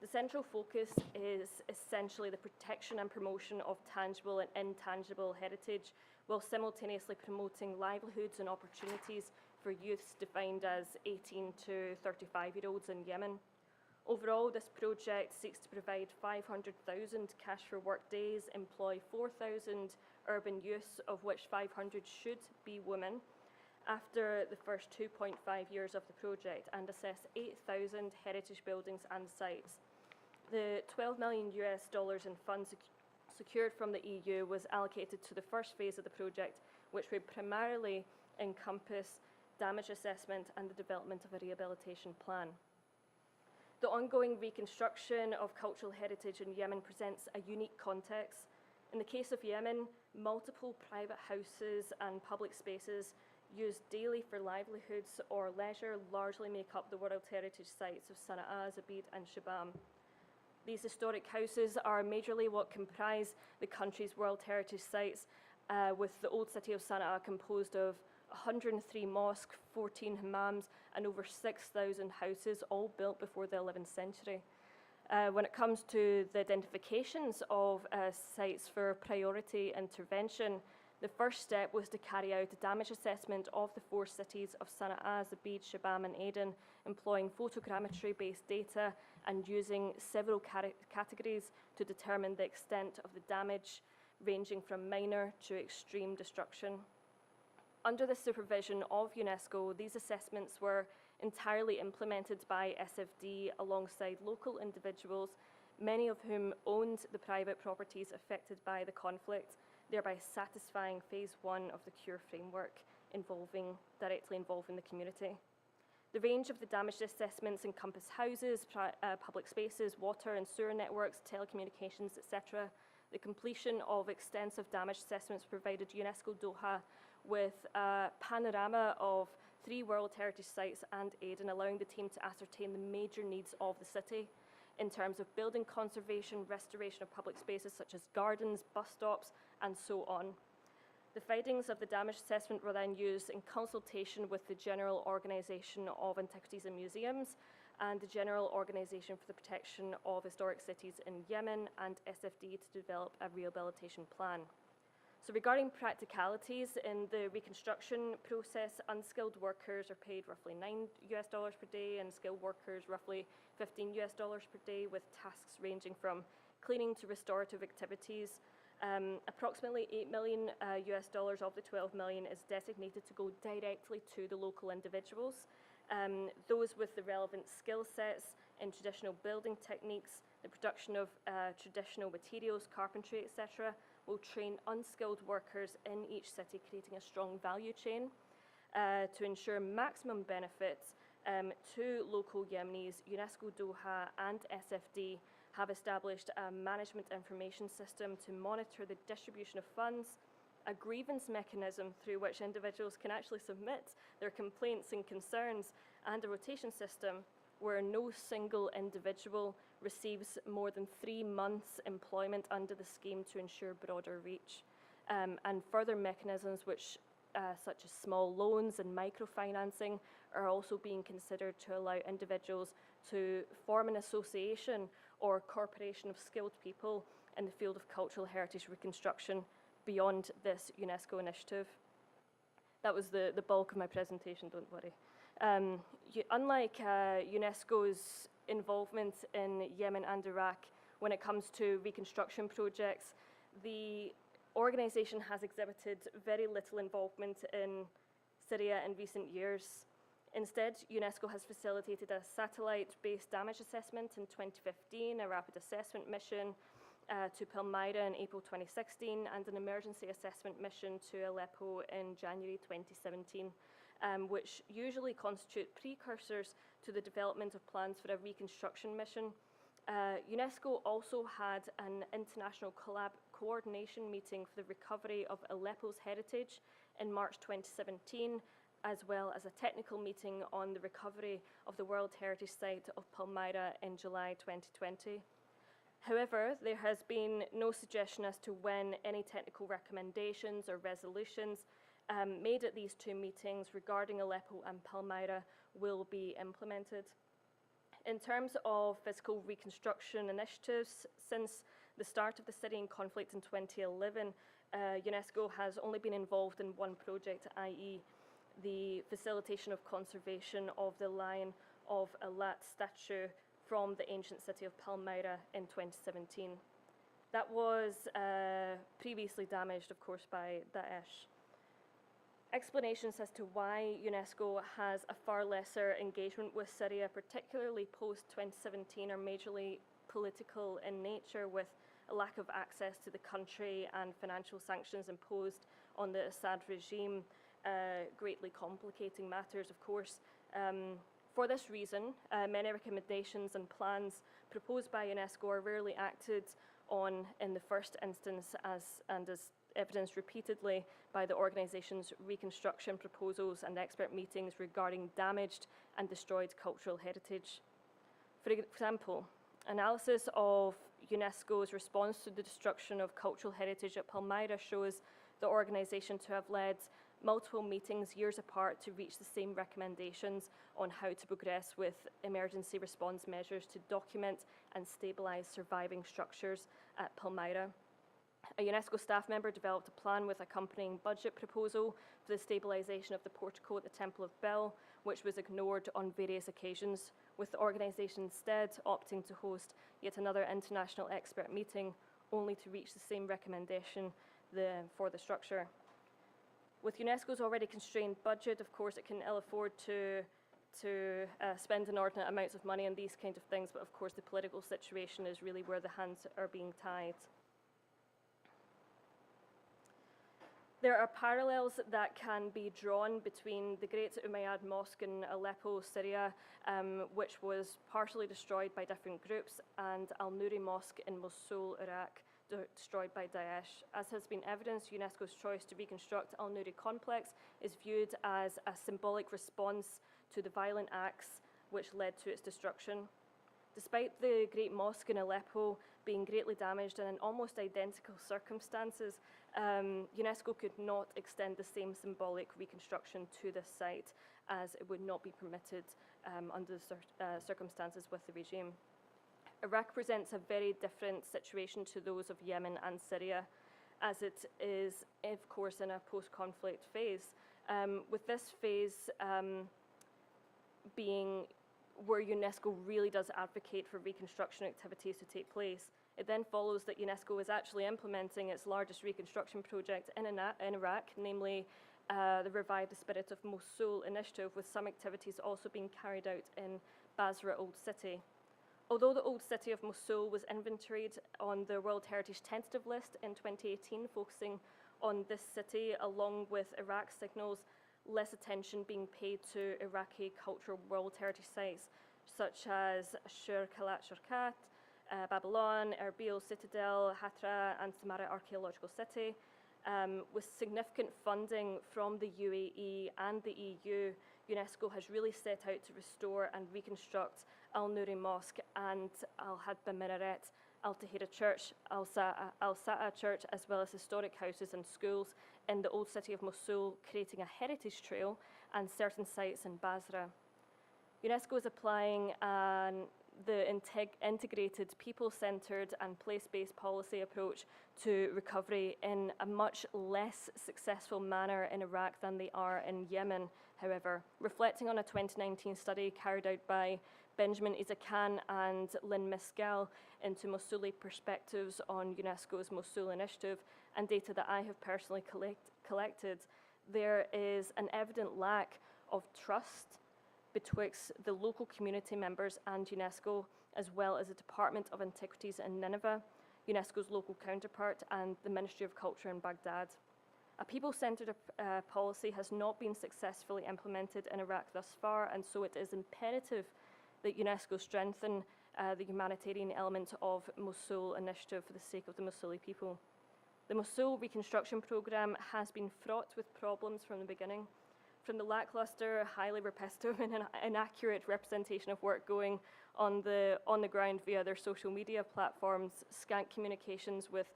The central focus is essentially the protection and promotion of tangible and intangible heritage, while simultaneously promoting livelihoods and opportunities for youths defined as 18 to 35-year-olds in Yemen. Overall, this project seeks to provide 500,000 cash for work days, employ 4,000 urban youths, of which 500 should be women, after the first 2.5 years of the project, and assess 8,000 heritage buildings and sites. The $12 million in funds secured from the EU was allocated to the first phase of the project, which would primarily encompass damage assessment and the development of a rehabilitation plan. The ongoing reconstruction of cultural heritage in Yemen presents a unique context. In the case of Yemen, multiple private houses and public spaces used daily for livelihoods or leisure largely make up the World Heritage Sites of Sana'a, Zabid, and Shibam. These historic houses are majorly what comprise the country's World Heritage Sites, with the old city of Sana'a composed of 103 mosques, 14 hammams, and over 6,000 houses, all built before the 11th century. When it comes to the identifications of sites for priority intervention, The first step was to carry out a damage assessment of the 4 cities of Sana'a, Zabid, Shabam and Aden, employing photogrammetry-based data and using several categories to determine the extent of the damage, ranging from minor to extreme destruction. Under the supervision of UNESCO, these assessments were entirely implemented by SFD alongside local individuals, many of whom owned the private properties affected by the conflict, thereby satisfying phase 1 of the CURE framework directly involving the community. The range of the damage assessments encompass houses, public spaces, water and sewer networks, telecommunications, etc. The completion of extensive damage assessments provided UNESCO Doha with a panorama of 3 World Heritage Sites and Aden, allowing the team to ascertain the major needs of the city in terms of building conservation, restoration of public spaces such as gardens, bus stops, and so on. The findings of the damage assessment were then used in consultation with the General Organisation of Antiquities and Museums and the General Organisation for the Protection of Historic Cities in Yemen and SFD to develop a rehabilitation plan. So regarding practicalities in the reconstruction process, unskilled workers are paid roughly $9 per day and skilled workers roughly $15 per day, with tasks ranging from cleaning to restorative activities. Approximately $8 million of the 12 million is designated to go directly to the local individuals. Those with the relevant skill sets in traditional building techniques, the production of traditional materials, carpentry, etc., will train unskilled workers in each city, creating a strong value chain to ensure maximum benefits to local Yemenis. UNESCO Doha and SFD have established a management information system to monitor the distribution of funds, a grievance mechanism through which individuals can actually submit their complaints and concerns, and a rotation system where no single individual receives more than 3 months employment under the scheme to ensure broader reach, and further mechanisms which such as small loans and microfinancing are also being considered to allow individuals to form an association or corporation of skilled people in the field of cultural heritage reconstruction beyond this UNESCO initiative. That was the bulk of my presentation, don't worry. Unlike UNESCO's involvement in Yemen and Iraq when it comes to reconstruction projects, the organization has exhibited very little involvement in Syria in recent years. Instead, UNESCO has facilitated a satellite-based damage assessment in 2015, a rapid assessment mission to Palmyra in April 2016, and an emergency assessment mission to Aleppo in January 2017, which usually constitute precursors to the development of plans for a reconstruction mission. UNESCO also had an international coordination meeting for the recovery of Aleppo's heritage in March 2017, as well as a technical meeting on the recovery of the World Heritage Site of Palmyra in July 2020. However, there has been no suggestion as to when any technical recommendations or resolutions made at these 2 meetings regarding Aleppo and Palmyra will be implemented. In terms of physical reconstruction initiatives, since the start of the Syrian conflict in 2011, UNESCO has only been involved in one project, i.e. the facilitation of conservation of the Lion of Alat statue from the ancient city of Palmyra in 2017. That was previously damaged, of course, by Daesh. Explanations as to why UNESCO has a far lesser engagement with Syria, particularly post-2017, are majorly political in nature, with a lack of access to the country and financial sanctions imposed on the Assad regime, greatly complicating matters, of course. For this reason, many recommendations and plans proposed by UNESCO are rarely acted on in the first instance, as evidenced repeatedly by the organisation's reconstruction proposals and expert meetings regarding damaged and destroyed cultural heritage. For example, analysis of UNESCO's response to the destruction of cultural heritage at Palmyra shows the organisation to have led multiple meetings years apart to reach the same recommendations on how to progress with emergency response measures to document and stabilise surviving structures at Palmyra. A UNESCO staff member developed a plan with accompanying budget proposal for the stabilisation of the portico at the Temple of Bel, which was ignored on various occasions, with the organisation instead opting to host yet another international expert meeting, only to reach the same recommendation for the structure. With UNESCO's already constrained budget, of course, it can ill afford to spend inordinate amounts of money on these kind of things, but of course the political situation is really where the hands are being tied. There are parallels that can be drawn between the Great Umayyad Mosque in Aleppo, Syria, which was partially destroyed by different groups, and Al-Nuri Mosque in Mosul, Iraq, destroyed by Daesh. As has been evidenced, UNESCO's choice to reconstruct Al-Nuri complex is viewed as a symbolic response to the violent acts which led to its destruction. Despite the Great Mosque in Aleppo being greatly damaged and in almost identical circumstances, UNESCO could not extend the same symbolic reconstruction to this site, as it would not be permitted under the circumstances with the regime. Iraq presents a very different situation to those of Yemen and Syria, as it is, of course, in a post-conflict phase. With this phase being where UNESCO really does advocate for reconstruction activities to take place, it then follows that UNESCO is actually implementing its largest reconstruction project in Iraq, namely the Revive the Spirit of Mosul initiative, with some activities also being carried out in Basra Old City. Although the Old City of Mosul was inventoried on the World Heritage Tentative List in 2018, focusing on this city, along with Iraq signals less attention being paid to Iraqi cultural World Heritage sites, such as Shur Khalat Shurkat, Babylon, Erbil Citadel, Hatra, and Samarra Archaeological City. With significant funding from the UAE and the EU, UNESCO has really set out to restore and reconstruct Al-Nuri Mosque and Al-Hadba Minaret, Al-Tahira Church, Al-Sa'a Church, as well as historic houses and schools in the Old City of Mosul, creating a heritage trail, and certain sites in Basra. UNESCO is applying the integrated, people-centred and place-based policy approach to recovery in a much less successful manner in Iraq than they are in Yemen, however. Reflecting on a 2019 study carried out by Benjamin Isakan and Lynn Mescal into Mosuli perspectives on UNESCO's Mosul initiative, and data that I have personally collected, there is an evident lack of trust betwixt the local community members and UNESCO, as well as the Department of Antiquities in Nineveh, UNESCO's local counterpart, and the Ministry of Culture in Baghdad. A people-centred policy has not been successfully implemented in Iraq thus far, and so it is imperative that UNESCO strengthen the humanitarian element of Mosul initiative for the sake of the Mosuli people. The Mosul reconstruction programme has been fraught with problems from the beginning, from the lacklustre, highly repetitive and inaccurate representation of work going on the ground via their social media platforms, scant communications with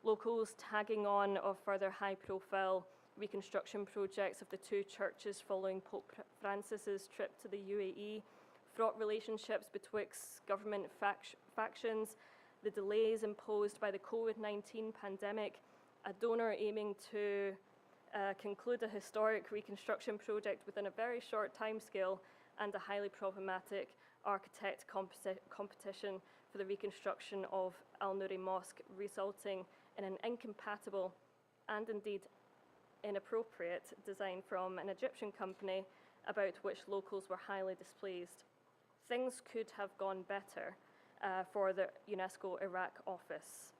locals, tagging on of further high-profile reconstruction projects of the two churches following Pope Francis's trip to the UAE, fraught relationships betwixt government factions, the delays imposed by the COVID-19 pandemic, a donor aiming to conclude a historic reconstruction project within a very short timescale, and a highly problematic architect competition for the reconstruction of Al-Nuri Mosque, resulting in an incompatible and indeed inappropriate design from an Egyptian company about which locals were highly displeased. Things could have gone better for the UNESCO Iraq office,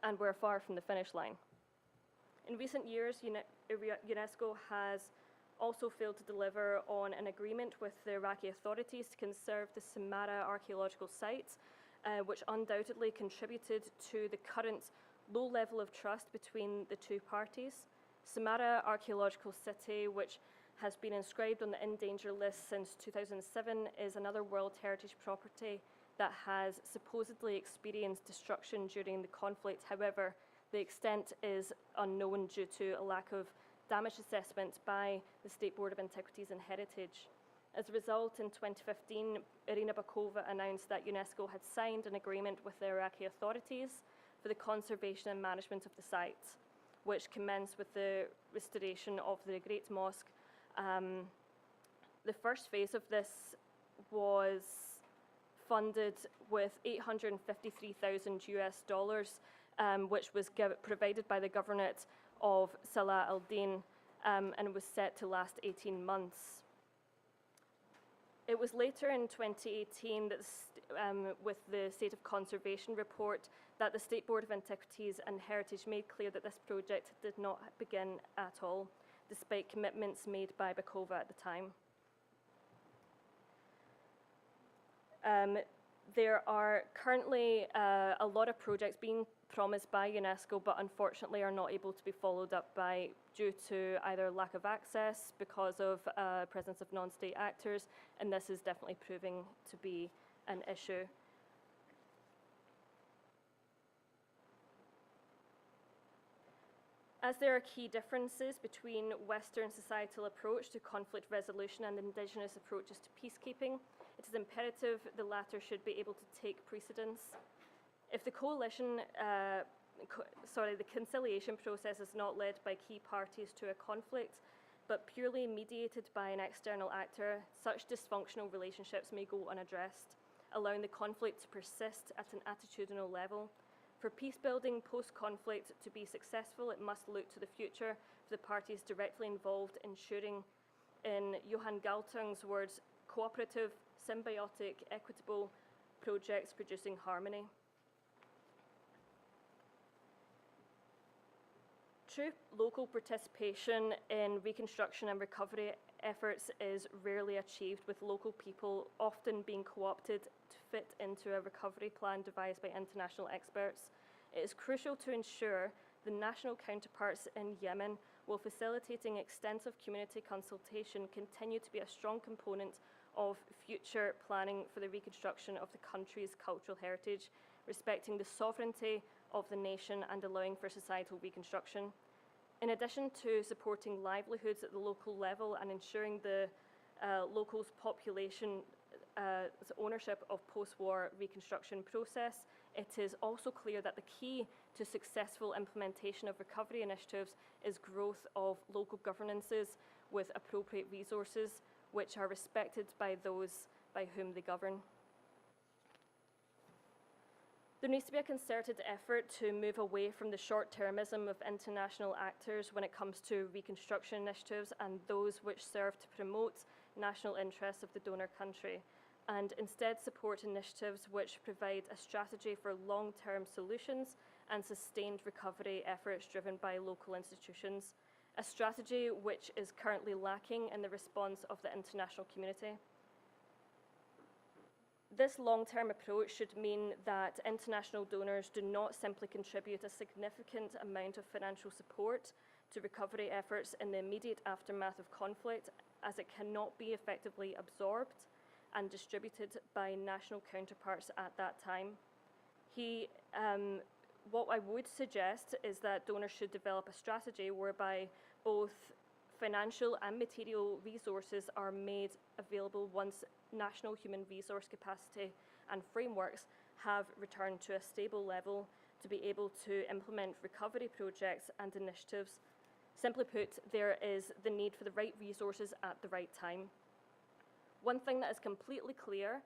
and we're far from the finish line. In recent years, UNESCO has also failed to deliver on an agreement with the Iraqi authorities to conserve the Samarra archaeological sites, which undoubtedly contributed to the current low level of trust between the two parties. Samarra Archaeological City, which has been inscribed on the in danger list since 2007, is another World Heritage property that has supposedly experienced destruction during the conflict. However, the extent is unknown due to a lack of damage assessment by the State Board of Antiquities and Heritage. As a result, in 2015, Irina Bakova announced that UNESCO had signed an agreement with the Iraqi authorities for the conservation and management of the site, which commenced with the restoration of the Great Mosque. The first phase of this was funded with $853,000 US, which was provided by the governorate of Salah al-Din, and was set to last 18 months. It was later in 2018 that with the State of Conservation report that the State Board of Antiquities and Heritage made clear that this project did not begin at all, despite commitments made by Bacova at the time. There are currently a lot of projects being promised by UNESCO, but unfortunately are not able to be followed up by due to either lack of access because of presence of non-state actors, and this is definitely proving to be an issue. As there are key differences between Western societal approach to conflict resolution and indigenous approaches to peacekeeping, it is imperative the latter should be able to take precedence. If the the conciliation process is not led by key parties to a conflict, but purely mediated by an external actor, such dysfunctional relationships may go unaddressed, allowing the conflict to persist at an attitudinal level. For peace-building post-conflict to be successful, it must look to the future for the parties directly involved, ensuring, in Johan Galtung's words, cooperative, symbiotic, equitable projects producing harmony. True local participation in reconstruction and recovery efforts is rarely achieved, with local people often being co-opted to fit into a recovery plan devised by international experts. It is crucial to ensure the national counterparts in Yemen, while facilitating extensive community consultation, continue to be a strong component of future planning for the reconstruction of the country's cultural heritage, respecting the sovereignty of the nation and allowing for societal reconstruction. In addition to supporting livelihoods at the local level and ensuring the locals' population ownership of post-war reconstruction process, it is also clear that the key to successful implementation of recovery initiatives is growth of local governances with appropriate resources, which are respected by those by whom they govern. There needs to be a concerted effort to move away from the short-termism of international actors when it comes to reconstruction initiatives and those which serve to promote national interests of the donor country, and instead support initiatives which provide a strategy for long-term solutions and sustained recovery efforts driven by local institutions, a strategy which is currently lacking in the response of the international community. This long-term approach should mean that international donors do not simply contribute a significant amount of financial support to recovery efforts in the immediate aftermath of conflict, as it cannot be effectively absorbed and distributed by national counterparts at that time. What I would suggest is that donors should develop a strategy whereby both financial and material resources are made available once national human resource capacity and frameworks have returned to a stable level to be able to implement recovery projects and initiatives. Simply put, there is the need for the right resources at the right time. One thing that is completely clear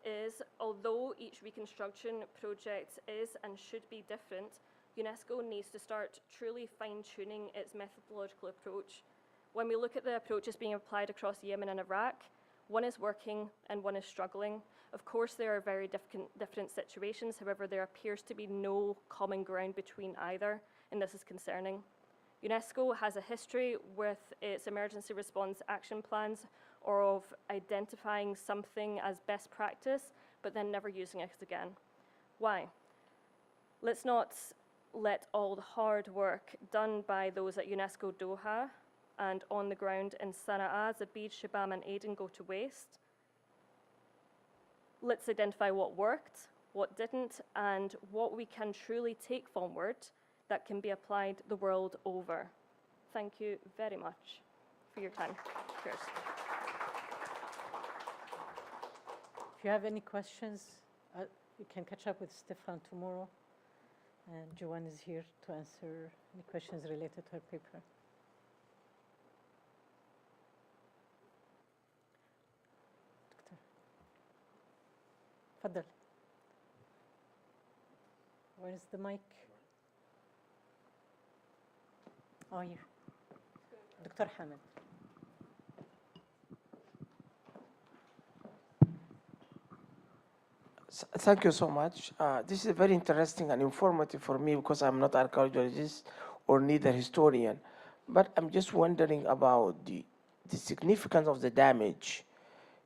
is, although each reconstruction project is and should be different, UNESCO needs to start truly fine-tuning its methodological approach. When we look at the approaches being applied across Yemen and Iraq, one is working and one is struggling. Of course, there are very different situations. However, there appears to be no common ground between either, and this is concerning. UNESCO has a history with its emergency response action plans or of identifying something as best practice, but then never using it again. Why? Let's not let all the hard work done by those at UNESCO Doha and on the ground in Sana'a, Zabid, Shibam, and Aden go to waste. Let's identify what worked, what didn't, and what we can truly take forward that can be applied the world over. Thank you very much for your time. Cheers. If you have any questions, you can catch up with Stephane tomorrow. And Joanne is here to answer any questions related to her paper. Doctor. تفضل. Where's the mic? Oh, here. Dr. Hamid. Thank you so much. This is very interesting and informative for me because I'm not an archaeologist or neither historian, but I'm just wondering about the significance of the damage.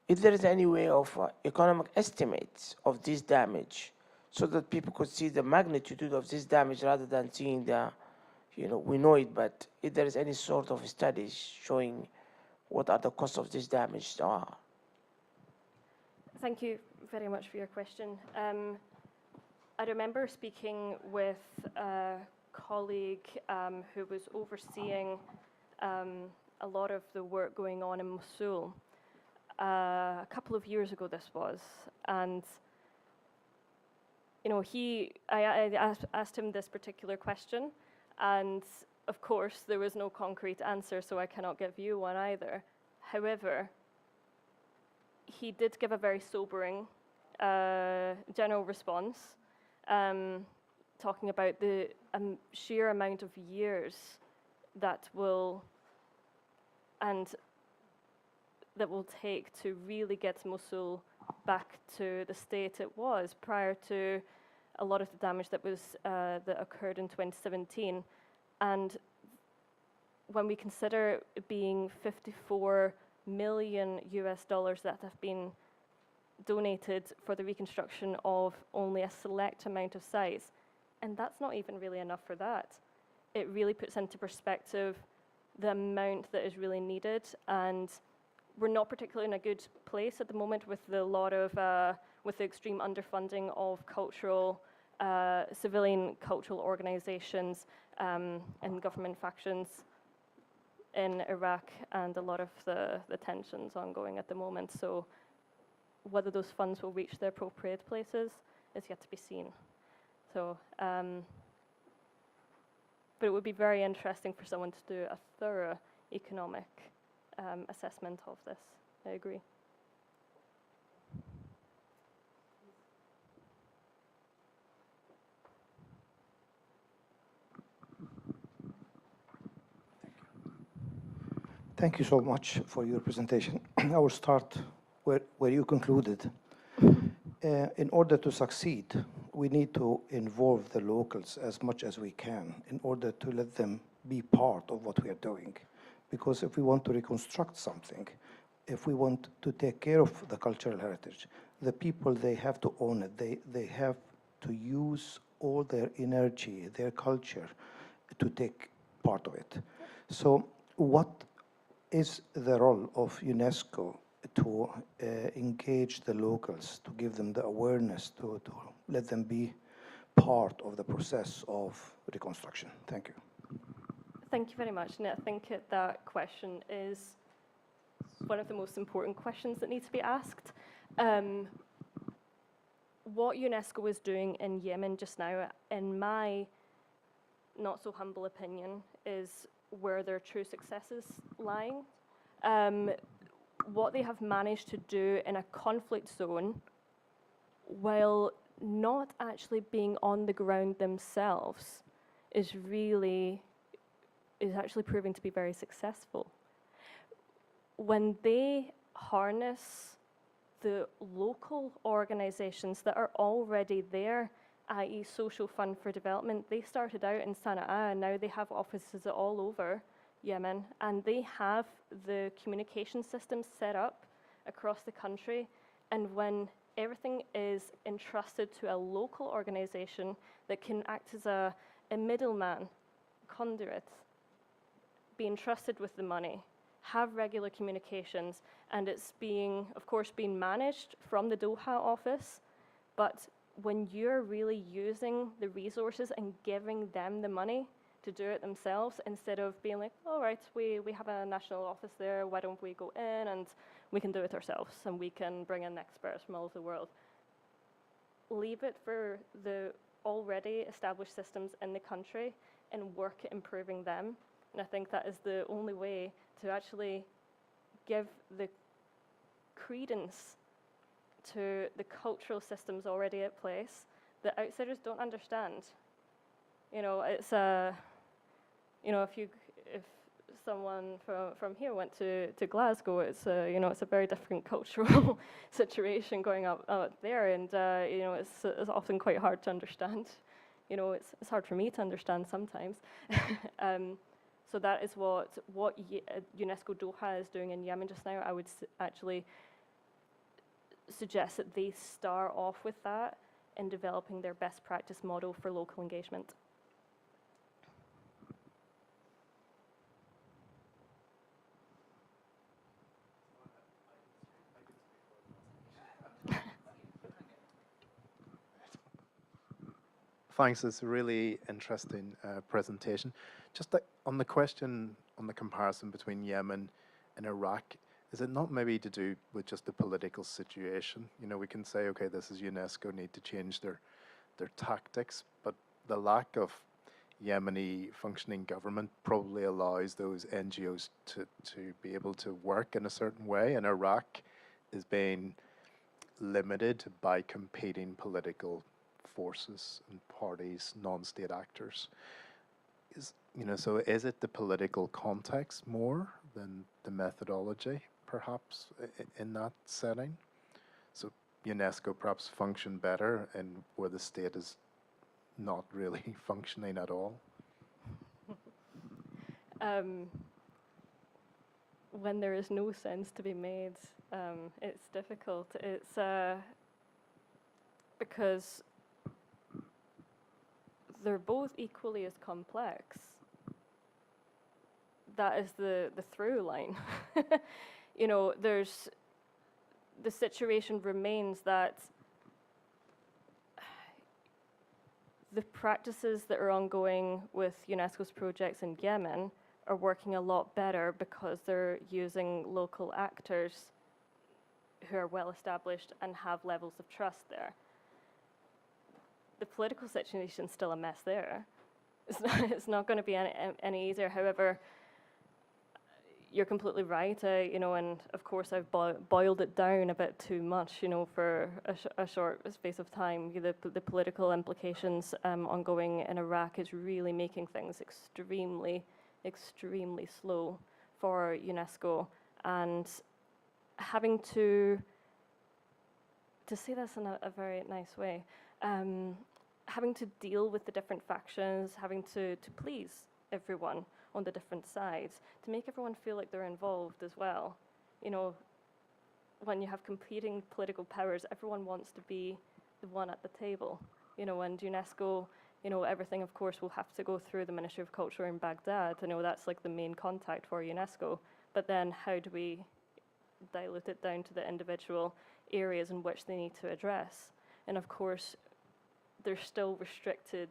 If there is any way of economic estimates of this damage so that people could see the magnitude of this damage rather than seeing the, we know it, but if there is any sort of studies showing what are the costs of this damage are. Thank you very much for your question. I remember speaking with a colleague who was overseeing a lot of the work going on in Mosul. A couple of years ago this was, and I asked him this particular question, and of course there was no concrete answer, so I cannot give you one either. However, he did give a very sobering general response, talking about the sheer amount of years that will take to really get Mosul back to the state it was prior to a lot of the damage that occurred in 2017. And when we consider it being 54 million US dollars that have been donated for the reconstruction of only a select amount of sites, and that's not even really enough for that. It really puts into perspective the amount that is really needed, and we're not particularly in a good place at the moment with the extreme underfunding of civilian cultural organizations and government factions in Iraq, and a lot of the tensions ongoing at the moment. So whether those funds will reach their appropriate places is yet to be seen. So, but it would be very interesting for someone to do a thorough economic assessment of this. I agree. Thank you so much for your presentation. I will start where you concluded. In order to succeed, we need to involve the locals as much as we can in order to let them be part of what we are doing. Because if we want to reconstruct something, if we want to take care of the cultural heritage, the people, they have to own it. They have to use all their energy, their culture, to take part of it. So what is the role of UNESCO to engage the locals, to give them the awareness, to let them be part of the process of reconstruction? Thank you. Thank you very much. And I think that question is one of the most important questions that need to be asked. What UNESCO is doing in Yemen just now, in my not so humble opinion, is where their true success is lying. What they have managed to do in a conflict zone while not actually being on the ground themselves is actually proving to be very successful. When they harness the local organizations that are already there, i.e. Social Fund for Development, they started out in Sana'a, and now they have offices all over Yemen, and they have the communication systems set up across the country. And when everything is entrusted to a local organization that can act as a middleman, conduit, be entrusted with the money, have regular communications, and it's being managed from the Doha office, but when you're really using the resources and giving them the money to do it themselves, instead of being like, all right, we have a national office there, why don't we go in and we can do it ourselves and we can bring in experts from all over the world. Leave it for the already established systems in the country and work at improving them. And I think that is the only way to actually give the credence to the cultural systems already at place that outsiders don't understand. You know, it's you know, if someone from here went to Glasgow, it's you know, it's a very different cultural situation going up there, and you know, it's often quite hard to understand. You know, it's hard for me to understand sometimes. So that is what UNESCO Doha is doing in Yemen just now. I would actually suggest that they start off with that in developing their best practice model for local engagement. Thanks, it's a really interesting presentation. Just on the question, on the comparison between Yemen and Iraq, is it not maybe to do with just the political situation? You know, we can say, okay, this is UNESCO, need to change their tactics, but the lack of Yemeni functioning government probably allows those NGOs to be able to work in a certain way, and Iraq is being limited by competing political forces and parties, non-state actors. So is it the political context more than the methodology, perhaps, in that setting? So UNESCO perhaps function better and where the state is not really functioning at all? When there is no sense to be made, it's difficult. It's because they're both equally as complex. That is the through line. You know, the situation remains that the practices that are ongoing with UNESCO's projects in Yemen are working a lot better because they're using local actors who are well established and have levels of trust there. The political situation is still a mess there. It's not going to be any easier. However, you're completely right, you know, and of course I've boiled it down a bit too much, you know, for a short space of time. The political implications ongoing in Iraq is really making things extremely slow for UNESCO, and having to say this in a very nice way, having to deal with the different factions, having to please everyone on the different sides, to make everyone feel like they're involved as well. You know, when you have competing political powers, everyone wants to be the one at the table. You know, and UNESCO, you know, everything of course will have to go through the Ministry of Culture in Baghdad. I know that's like the main contact for UNESCO, but then how do we dilute it down to the individual areas in which they need to address? And of course, there's still restricted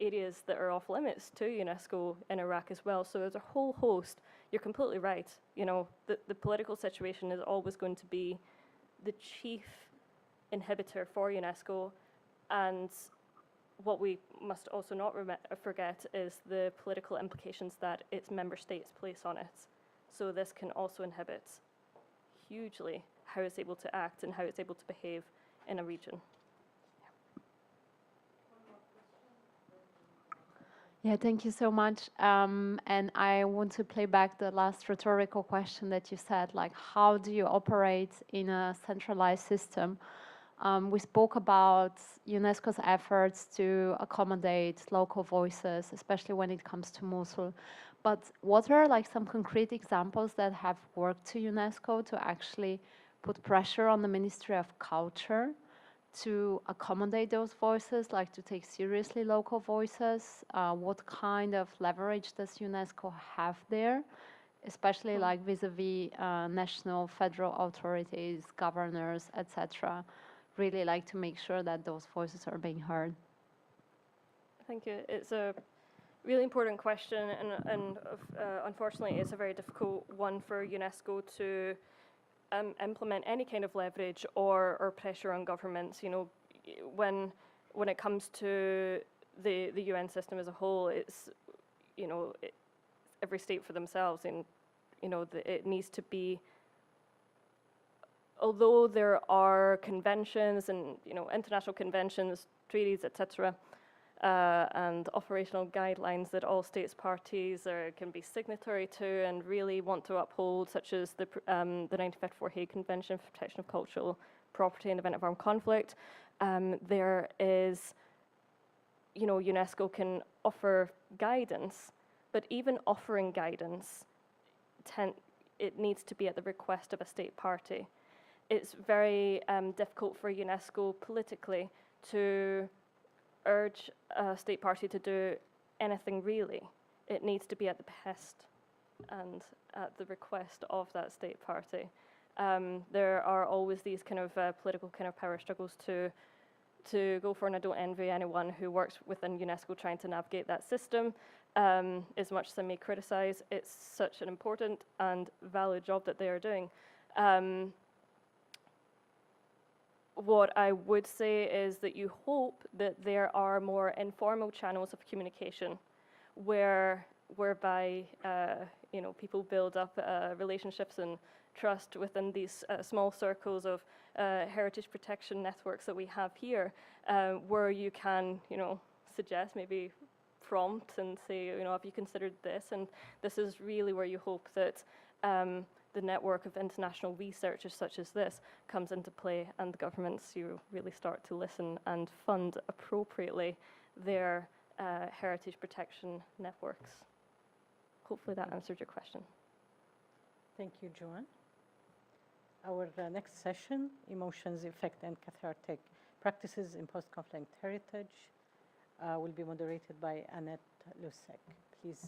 areas that are off limits to UNESCO in Iraq as well. So there's a whole host. You're completely right. You know, the political situation is always going to be the chief inhibitor for UNESCO, and what we must also not forget is the political implications that its member states place on it. So this can also inhibit hugely how it's able to act and how it's able to behave in a region. Yeah, thank you so much. And I want to play back the last rhetorical question that you said, like, how do you operate in a centralized system? We spoke about UNESCO's efforts to accommodate local voices, especially when it comes to Mosul. But what are like some concrete examples that have worked to UNESCO to actually put pressure on the Ministry of Culture to accommodate those voices, like to take seriously local voices? What kind of leverage does UNESCO have there, especially like vis-a-vis national, federal authorities, governors, etc.? Really like to make sure that those voices are being heard. Thank you. It's a really important question, and unfortunately it's a very difficult one for UNESCO to implement any kind of leverage or pressure on governments. You know, when when it comes to the UN system as a whole, it's, you know, every state for themselves, and, you know, it needs to be, although there are conventions and, you know, international conventions, treaties, etc., and operational guidelines that all states parties can be signatory to and really want to uphold, such as the 1954 Hague Convention for Protection of Cultural Property in the event of armed conflict. There is, you know, UNESCO can offer guidance, but even offering guidance, it needs to be at the request of a state party. It's very difficult for UNESCO politically to urge a state party to do anything really. It needs to be at the behest and at the request of that state party. There are always these kind of political kind of power struggles to go for, and I don't envy anyone who works within UNESCO trying to navigate that system. As much as I may criticize, it's such an important and valid job that they are doing. What I would say is that you hope that there are more informal channels of communication whereby you know, people build up relationships and trust within these small circles of heritage protection networks that we have here, where you can, you know, suggest, maybe prompt and say, you know, have you considered this? And this is really where you hope that the network of international researchers such as this comes into play, and the governments, you really start to listen and fund appropriately their heritage protection networks. Hopefully that answered your question. Thank you, Joanne. Our next session, Emotions, Effect, and Cathartic Practices in Post-Conflict Heritage, will be moderated by Annette Lusek. Please.